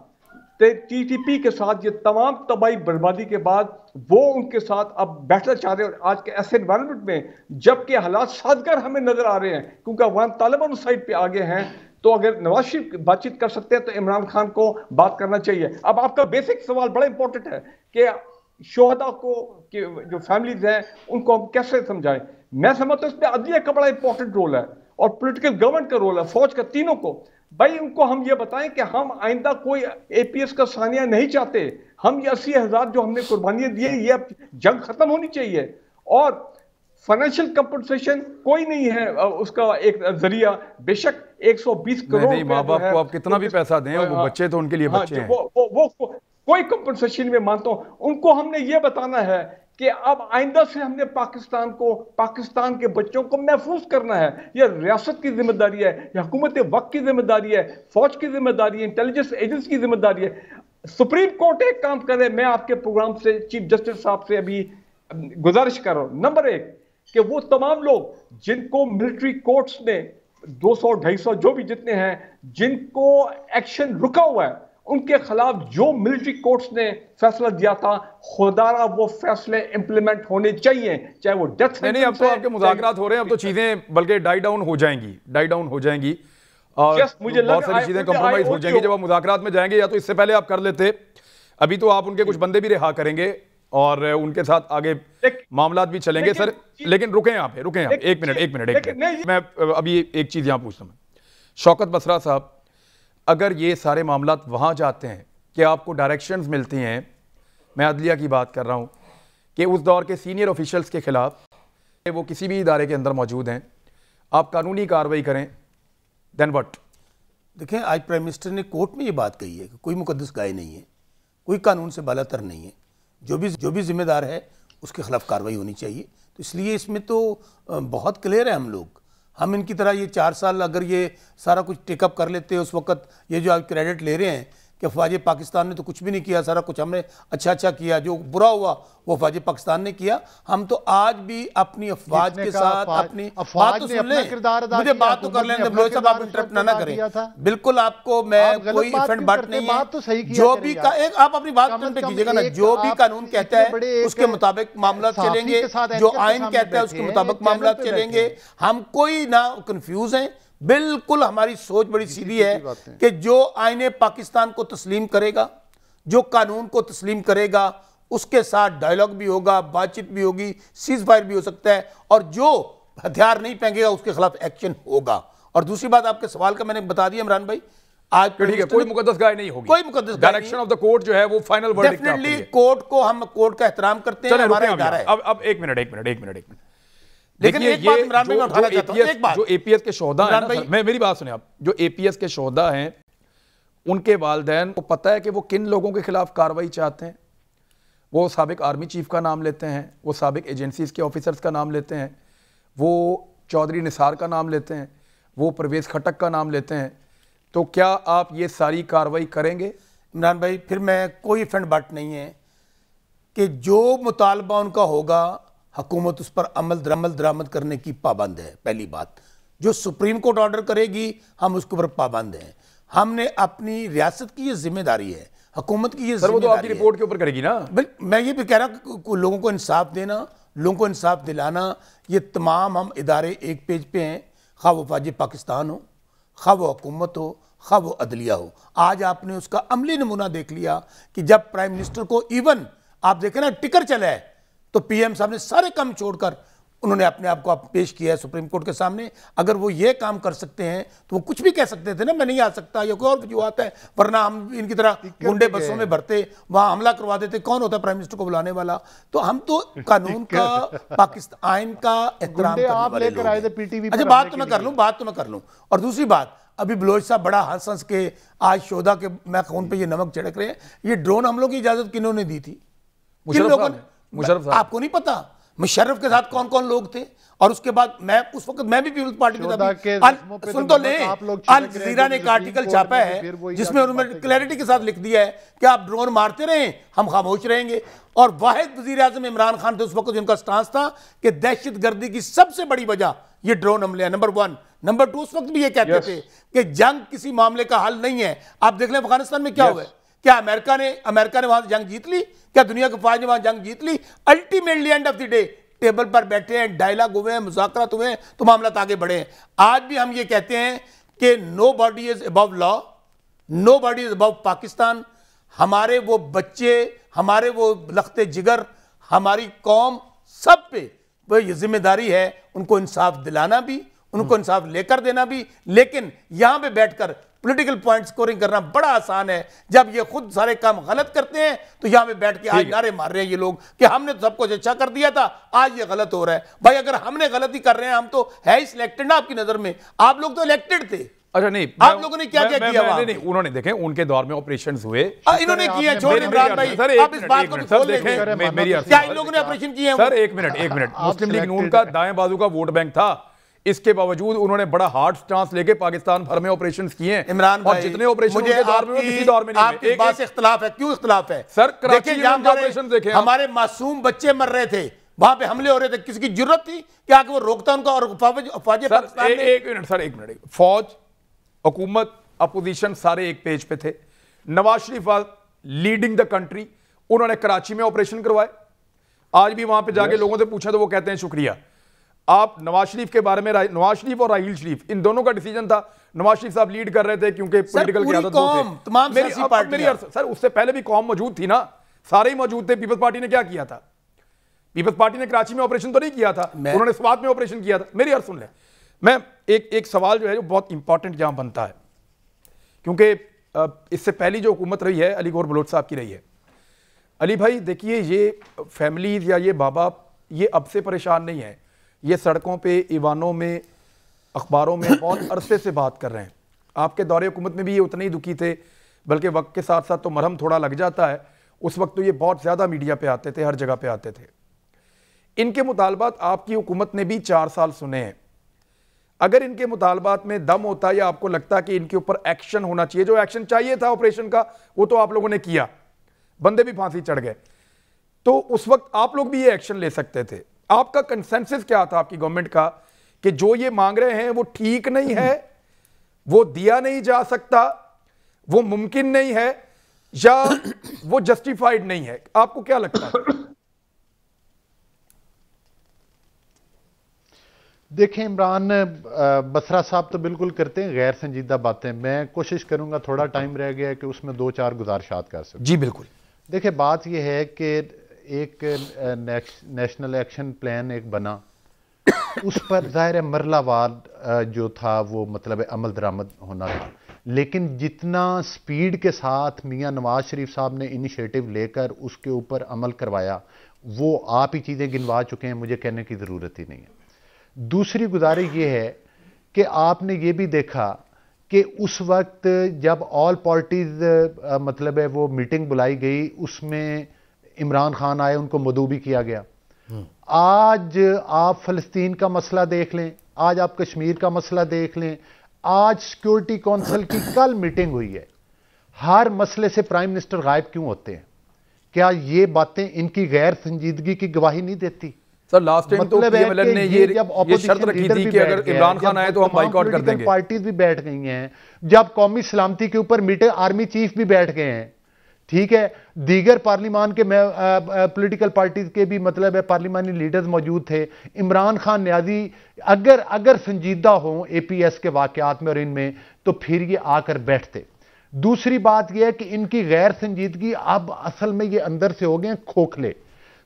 TTP के साथ ये तमाम तबाही बर्बादी के बाद वो उनके साथ अब बैठना चाह रहे हैं, और आज के ऐसे एनवायरनमेंट में जबकि हालात साजगार हमें नजर आ रहे हैं क्योंकि अफगान तालिबान उस साइड पे आगे हैं, तो अगर नवाज शरीफ बातचीत कर सकते हैं तो इमरान खान को बात करना चाहिए। अब आपका बेसिक सवाल बड़ा इंपॉर्टेंट है कि शोहदा को, कि जो फैमिलीज हैं उनको हम कैसे समझाएं। मैं समझता हूँ इसमें अदलिया का बड़ा इंपॉर्टेंट रोल है और पॉलिटिकल गवर्नमेंट का रोल है, फौज का, तीनों को। भाई उनको हम ये बताएं कि हम आइंदा कोई APS का सानिया नहीं चाहते। हम ये 80,000 जो हमने कुर्बानियां दी है, ये अब जंग खत्म होनी चाहिए। और फाइनेंशियल कंपनसेशन कोई नहीं है उसका एक जरिया। बेशक 120 करोड़ नहीं, माँ बाप को आप कितना भी पैसा दें, वो बच्चे तो उनके लिए हाँ, बच्चे हैं। वो कोई कंपनसेशन में मानता हूं। उनको हमने ये बताना है कि अब आइंदा से हमने पाकिस्तान को, पाकिस्तान के बच्चों को महफूज करना है। यह रियासत की जिम्मेदारी है, यह हुकूमत वक्त की जिम्मेदारी है, फौज की जिम्मेदारी है, इंटेलिजेंस एजेंसी की जिम्मेदारी है। सुप्रीम कोर्ट एक काम करे, मैं आपके प्रोग्राम से चीफ जस्टिस साहब से अभी गुजारिश कर रहा हूं, नंबर 1 कि वो तमाम लोग जिनको मिलिट्री कोर्ट्स ने 200, 250 जो भी जितने हैं, जिनको एक्शन रुका हुआ है, उनके खिलाफ जो मिलिट्री कोर्ट्स ने फैसला दिया था, खुदारा वो फैसले इंप्लीमेंट होने चाहिए, चाहे वो डेथ। नहीं, अब तो आपके मुज़ाकरात हो रहे हैं, अब तो चीजें बल्कि डाई डाउन हो जाएंगी और मुझे बहुत सारी चीजें कंप्रोमाइज हो जाएंगी जब आप मुज़ाकरात में जाएंगे। या तो इससे पहले आप कर लेते, अभी तो आप उनके कुछ बंदे भी रिहा करेंगे और उनके साथ आगे मामलात भी चलेंगे। सर लेकिन रुकें यहाँ पे, एक मिनट। मैं अभी एक चीज यहाँ पूछता हूँ, शौकत बसरा साहब, अगर ये सारे मामलात वहाँ जाते हैं कि आपको डायरेक्शंस मिलती हैं, मैं अदलिया की बात कर रहा हूँ, कि उस दौर के सीनियर ऑफिशियल्स के खिलाफ वो किसी भी इदारे के अंदर मौजूद हैं, आप कानूनी कार्रवाई करें, देन व्हाट? देखें, आज प्राइम मिनिस्टर ने कोर्ट में ये बात कही है कि कोई मुकद्दस गाय नहीं है, कोई कानून से बालातर नहीं है, जो भी जिम्मेदार है उसके खिलाफ कार्रवाई होनी चाहिए। तो इसलिए इसमें तो बहुत क्लियर है। हम इनकी तरह ये 4 साल अगर ये सारा कुछ टेकअप कर लेते, उस वक्त ये जो आप क्रेडिट ले रहे हैं कि अफवाज पाकिस्तान ने तो कुछ भी नहीं किया, सारा कुछ हमने अच्छा किया, जो बुरा हुआ वो अफवाज पाकिस्तान ने किया। हम तो आज भी अपनी अफवाज के साथ अपनी बात तो सुन लें, मुझे बात तो कर लें, बलोच साहब आप इंटरप्ट ना करें। बिल्कुल आपको मैं कोई इफेंट बात नहीं है, जो भी एक आप अपनी बात पे कीजिएगा ना, जो भी कानून कहता है उसके मुताबिक मामला चलेंगे, जो आइन कहता है उसके मुताबिक मामला चलेंगे। हम कोई ना कंफ्यूज हैं, बिल्कुल हमारी सोच बड़ी सीधी है कि जो आईने पाकिस्तान को तस्लीम करेगा, जो कानून को तस्लीम करेगा, उसके साथ डायलॉग भी होगा, बातचीत भी होगी, सीज फायर भी हो सकता है, और जो हथियार नहीं फेंकेगा उसके खिलाफ एक्शन होगा। और दूसरी बात आपके सवाल का मैंने बता दिया इमरान भाई, आज ठीक है, कोई मुकद्दस गाय नहीं होगी, कोई मुकद्दस डायरेक्शन ऑफ द कोर्ट जो है वो फाइनल वर्डिक्ट है। डेफिनेटली कोर्ट को हम कोर्ट का एहतराम करते हैं, हमारा इदारा है। अब एक मिनट लेकिन एक बात इमरान भाई मैं उठाना चाहता हूं, एक बात, जो एपीएस के शोहदा हैं, मेरी बात सुने आप, जो एपीएस के शोहदा हैं उनके वालिदैन को पता है कि वो किन लोगों के खिलाफ कार्रवाई चाहते हैं। वो साबिक आर्मी चीफ का नाम लेते हैं, वो साबिक एजेंसीज के ऑफिसर्स का नाम लेते हैं, वो चौधरी निसार का नाम लेते हैं, वो परवेज खटक का नाम लेते हैं। तो क्या आप ये सारी कार्रवाई करेंगे? इमरान भाई फिर मैं कोई फंड बट नहीं है कि जो मुतालबा उनका होगा हुकूमत उस पर अमल दरामद करने की पाबंद है। पहली बात, जो सुप्रीम कोर्ट ऑर्डर करेगी हम उसके ऊपर पाबंद हैं। हमने अपनी रियासत की ये जिम्मेदारी है, हुकूमत की ये सर वो तो आपकी रिपोर्ट के ऊपर करेगी ना। मैं ये भी कह रहा हूँ लोगों को इंसाफ देना, लोगों को इंसाफ दिलाना, ये तमाम हम इदारे एक पेज पे हैं, खा वो फौज पाकिस्तान हो, खा वो हुकूमत हो, खा वो अदलिया हो। आज आपने उसका अमली नमूना देख लिया कि जब प्राइम मिनिस्टर को इवन आप देखें ना टिकर चला है तो पीएम साहब ने सारे काम छोड़कर उन्होंने अपने आप को पेश किया है सुप्रीम कोर्ट के सामने। अगर वो ये काम कर सकते हैं तो वो कुछ भी कह सकते थे ना, मैं नहीं आ सकता, या कोई और वजूहत है, वरना हम इनकी तरह गुंडे बसों में भरते, वहां हमला करवा देते। कौन होता है प्राइम मिनिस्टर को बुलाने वाला? तो हम तो कानून का, पाकिस्तान आइन का एहतराम करने वाले लोग हैं। अच्छा बात तो मैं कर लूं। और दूसरी बात, अभी बलोच साहब बड़ा हंस हंस के आज शोधा के मैं खून पे ये नमक छिड़क रहे हैं। ये ड्रोन हमलों की इजाजत किन्होंने दी थी? मुशर्रफ साहब। आपको नहीं पता मुशर्रफ के साथ कौन कौन लोग थे? और उसके बाद मैं उस वक्त मैं भी पीपल्स पार्टी के था। सुन तो ले, अल जजीरा ने एक आर्टिकल छापा है जिसमें उन्होंने क्लैरिटी के साथ लिख दिया है कि आप ड्रोन मारते रहें, हम खामोश रहेंगे। और वाहिद वजीर आजम इमरान खान थे उस वक्त, जिनका स्टांस था कि दहशत गर्दी की सबसे बड़ी वजह ये ड्रोन हमले हैं, नंबर 1। नंबर 2, उस वक्त भी ये कहते थे कि जंग किसी मामले का हल नहीं है। आप देख लें अफगानिस्तान में क्या हुआ है, क्या अमेरिका ने वहां जंग जीत ली? क्या दुनिया के फौज ने वहां जंग जीत ली? Ultimately end of the day table पर बैठे हैं, डायलॉग हुए हैं, मुज़ाकरात हुए हैं, तो मामला आगे बढ़े हैं। आज भी हम ये कहते हैं कि nobody is above law, nobody is above Pakistan. हमारे वो बच्चे, हमारे वो लख्ते जिगर, हमारी कौम, सब पे वो ये जिम्मेदारी है उनको इंसाफ दिलाना भी, उनको इंसाफ लेकर देना भी। लेकिन यहां पे बैठकर पॉलिटिकल पॉइंट स्कोरिंग करना बड़ा आसान है। जब ये खुद सारे काम गलत करते हैं तो यहां पे बैठ के आज नारे मार रहे हैं ये लोग कि हमने तो सब कुछ अच्छा कर दिया था, आज ये गलत हो रहा है। भाई अगर हमने गलती कर रहे हैं, हम तो है ही सिलेक्टेड ना आपकी नजर में, आप लोग तो इलेक्टेड थे। अच्छा नहीं, आप लोगों ने क्या क्या किया? नहीं, उन्होंने देखे उनके दौर में ऑपरेशंस हुए, इन्होंने किया। छोड़ इमरान भाई, आप इस बात को खोल देखें, क्या इन लोगों ने ऑपरेशन किए हैं? सर एक मिनट, मुस्लिम लीग नून का दाएं बाजू का वोट बैंक था, इसके बावजूद उन्होंने बड़ा हार्ड स्टांस लेके पाकिस्तान भर में ऑपरेशंस किए हैं। इमरान भाई, और जितने ऑपरेशन उनके दौर में किसी दौर में नहीं है। एक बात से इख्तिलाफ है। क्यों इख्तिलाफ है? सर कराची में ऑपरेशन देखे, हमारे मासूम बच्चे मर रहे थे, वहां पे हमले हो रहे थे, किसी की जरूरत थी कि आके वो रोकता उनका? और फौज पाकिस्तान ने एक मिनट, फौज, हुकूमत, अपोजिशन सारे एक पेज पे थे। Nawaz Sharif was leading the country, उन्होंने कराची में ऑपरेशन करवाए। आज भी वहां पे जाके लोगों से पूछा तो वो कहते हैं शुक्रिया। आप नवाज शरीफ के बारे में, नवाज शरीफ और राहील शरीफ इन दोनों का डिसीजन था। नवाज शरीफ साहब लीड कर रहे थे क्योंकि पॉलिटिकल क़यादत थे। सर उससे पहले भी कौम मौजूद थी ना, सारे ही मौजूद थे। पीपल्स पार्टी ने क्या किया था? पीपल्स पार्टी ने कराची में ऑपरेशन तो नहीं किया था, उन्होंने स्वात में ऑपरेशन किया था। मेरी अर्ज सुन ले, मैं एक सवाल जो है जो बहुत इंपॉर्टेंट यहां बनता है, क्योंकि इससे पहली जो हुकूमत रही है अली गौहर बलोच साहब की रही है। अली भाई देखिए, ये फैमिलीज या ये बाबा ये अब से परेशान नहीं है, ये सड़कों पे, ईवानों में, अखबारों में बहुत अरसे से बात कर रहे हैं। आपके दौरे हुकूमत में भी ये उतने ही दुखी थे, बल्कि वक्त के साथ साथ तो मरहम थोड़ा लग जाता है। उस वक्त तो ये बहुत ज़्यादा मीडिया पे आते थे, हर जगह पे आते थे। इनके मुतालबात आपकी हुकूमत ने भी 4 साल सुने हैं। अगर इनके मुतालबात में दम होता या आपको लगता कि इनके ऊपर एक्शन होना चाहिए, जो एक्शन चाहिए था ऑपरेशन का वो तो आप लोगों ने किया, बंदे भी फांसी चढ़ गए, तो उस वक्त आप लोग भी ये एक्शन ले सकते थे। आपका कंसेंसस क्या था आपकी गवर्नमेंट का कि जो ये मांग रहे हैं वो ठीक नहीं है, वो दिया नहीं जा सकता, वो मुमकिन नहीं है, या वो जस्टिफाइड नहीं है? आपको क्या लगता है? देखें इमरान, बसरा साहब तो बिल्कुल करते हैं गैर संजीदा बातें। मैं कोशिश करूंगा, थोड़ा टाइम रह गया है कि उसमें 2-4 गुजारिशात कर सकूं। जी बिल्कुल। देखिए बात यह है कि एक नेशनल एक्शन प्लान एक बना, उस पर ज़ाहिर है मरलावार जो था वो मतलब अमल दरामद होना था, लेकिन जितना स्पीड के साथ मियां नवाज शरीफ साहब ने इनिशिएटिव लेकर उसके ऊपर अमल करवाया, वो आप ही चीज़ें गिनवा चुके हैं, मुझे कहने की ज़रूरत ही नहीं है। दूसरी गुजारिश ये है कि आपने ये भी देखा कि उस वक्त जब ऑल पार्टीज मतलब है वो मीटिंग बुलाई गई, उसमें इमरान खान आए, उनको मदऊ भी किया गया। आज आप फ़लस्तीन का मसला देख लें, आज आप कश्मीर का मसला देख लें, आज सिक्योरिटी काउंसिल की कल मीटिंग हुई है, हर मसले से प्राइम मिनिस्टर गायब क्यों होते हैं? क्या ये बातें इनकी गैर संजीदगी की गवाही नहीं देती? सर लास्ट टाइम तो पीएमएल ने ये शर्त रखी थी कि अगर इमरान खान आए तो हम बाइकआउट कर देंगे। पार्टीज भी बैठ गई हैं, जब कौमी सलामती के ऊपर मीटिंग, आर्मी चीफ भी बैठ गए हैं, ठीक है, दीगर पार्लिमान के पॉलिटिकल पार्टीज के भी मतलब है पार्लिमानी लीडर्स मौजूद थे। इमरान खान न्याजी अगर संजीदा हो एपीएस के वाकयात में और इनमें, तो फिर ये आकर बैठते। दूसरी बात यह है कि इनकी गैर संजीदगी अब असल में ये अंदर से हो गए हैं खोखले।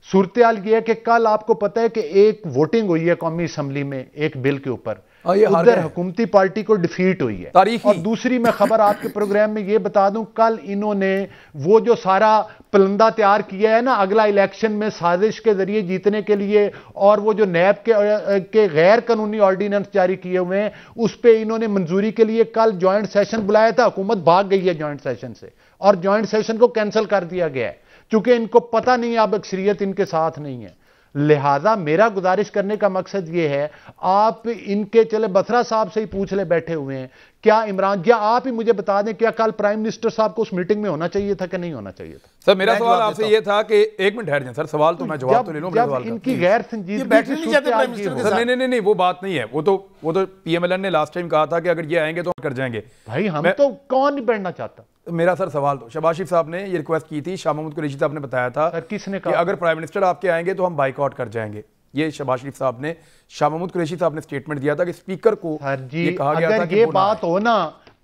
सूरत-ए-हाल यह है कि कल आपको पता है कि एक वोटिंग हुई है कौमी असम्बली में एक बिल के ऊपर, उधर हुकूमती पार्टी को डिफीट हुई है। और दूसरी मैं खबर आपके प्रोग्राम में ये बता दूं, कल इन्होंने वो जो सारा पलंदा तैयार किया है ना अगला इलेक्शन में साजिश के जरिए जीतने के लिए, और वो जो नैब के गैर कानूनी ऑर्डिनेंस जारी किए हुए हैं, उस पर इन्होंने मंजूरी के लिए कल ज्वाइंट सेशन बुलाया था। हुकूमत भाग गई है ज्वाइंट सेशन से, और ज्वाइंट सेशन को कैंसिल कर दिया गया है, क्योंकि इनको पता नहीं है अब अक्सरियत इनके साथ नहीं है। लिहाजा मेरा गुजारिश करने का मकसद यह है, आप इनके चले बसरा साहब से ही पूछ ले बैठे हुए हैं, क्या इमरान, या आप ही मुझे बता दें क्या कल प्राइम मिनिस्टर साहब को उस मीटिंग में होना चाहिए था कि नहीं होना चाहिए था? सर मेरा सवाल आपसे ये था कि एक मिनट ठहर जाएं सर, सवाल तो मैं जवाब तो ले लूं। जब इनकी गैर संजीदगी नहीं वो बात नहीं है, वो तो पीएमएलएन ने लास्ट टाइम कहा था कि अगर ये आएंगे तो कर जाएंगे। भाई हम तो कौन नहीं बैठना चाहता। मेरा सर सवाल तो शहबाज शरीफ साहब ने ये रिक्वेस्ट की थी, शाह महमूद कुरैशी साहब ने बताया था किसने कि अगर प्राइम मिनिस्टर आपके आएंगे तो हम बाइकआउट कर जाएंगे। ये शहबाज शरीफ साहब ने, शाह महमूद कुरैशी साहब ने स्टेटमेंट दिया था कि स्पीकर को ये कहा गया था कि ये बात हो ना,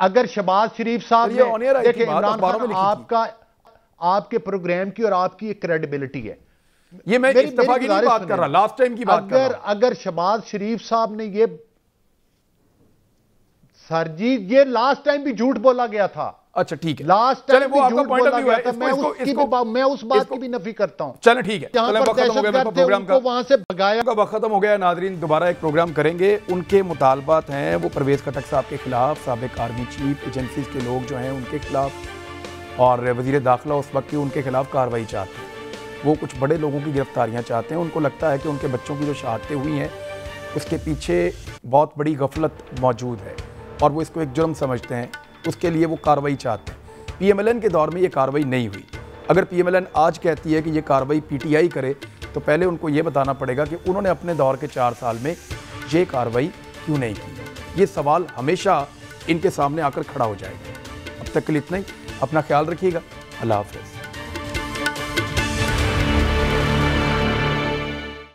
अगर शहबाज शरीफ साहब देखिए इमरान खान आपके प्रोग्राम की और आपकी एक क्रेडिबिलिटी है, ये मैं इस्तीफा की नहीं बात कर रहा, लास्ट टाइम की बात कर रहा। अगर शहबाज शरीफ साहब ने ये सर जी ये लास्ट टाइम भी झूठ बोला गया था। अच्छा ठीक है, लास्ट टाइम वो आपका पॉइंट ऑफ व्यू है, मैं उस बात की भी नफी करता हूं। चलें ठीक है, प्रोग्राम का वहां से भगाया का वक्त खत्म हो गया। नाजरीन दोबारा एक प्रोग्राम करेंगे, उनके मुतालबात हैं वो परवेज खटक साहब के खिलाफ, साबिक आर्मी चीफ, एजेंसीज के लोग जो हैं उनके खिलाफ, और वजीर दाखिला उस वक्त की उनके खिलाफ कार्रवाई चाहते हैं। वो कुछ बड़े लोगों की गिरफ्तारियां चाहते हैं, उनको लगता है कि उनके बच्चों की जो शहादतें हुई हैं उसके पीछे बहुत बड़ी गफलत मौजूद है और वो इसको एक जुर्म समझते हैं, उसके लिए वो कार्रवाई चाहते हैं। पीएमएलएन के दौर में ये कार्रवाई नहीं हुई। अगर पीएमएलएन आज कहती है कि ये कार्रवाई पीटीआई करे, तो पहले उनको ये बताना पड़ेगा कि उन्होंने अपने दौर के 4 साल में ये कार्रवाई क्यों नहीं की। ये सवाल हमेशा इनके सामने आकर खड़ा हो जाएगा। अब तक के लिए इतना ही, अपना ख्याल रखिएगा, अल्लाह हाफ़िज़।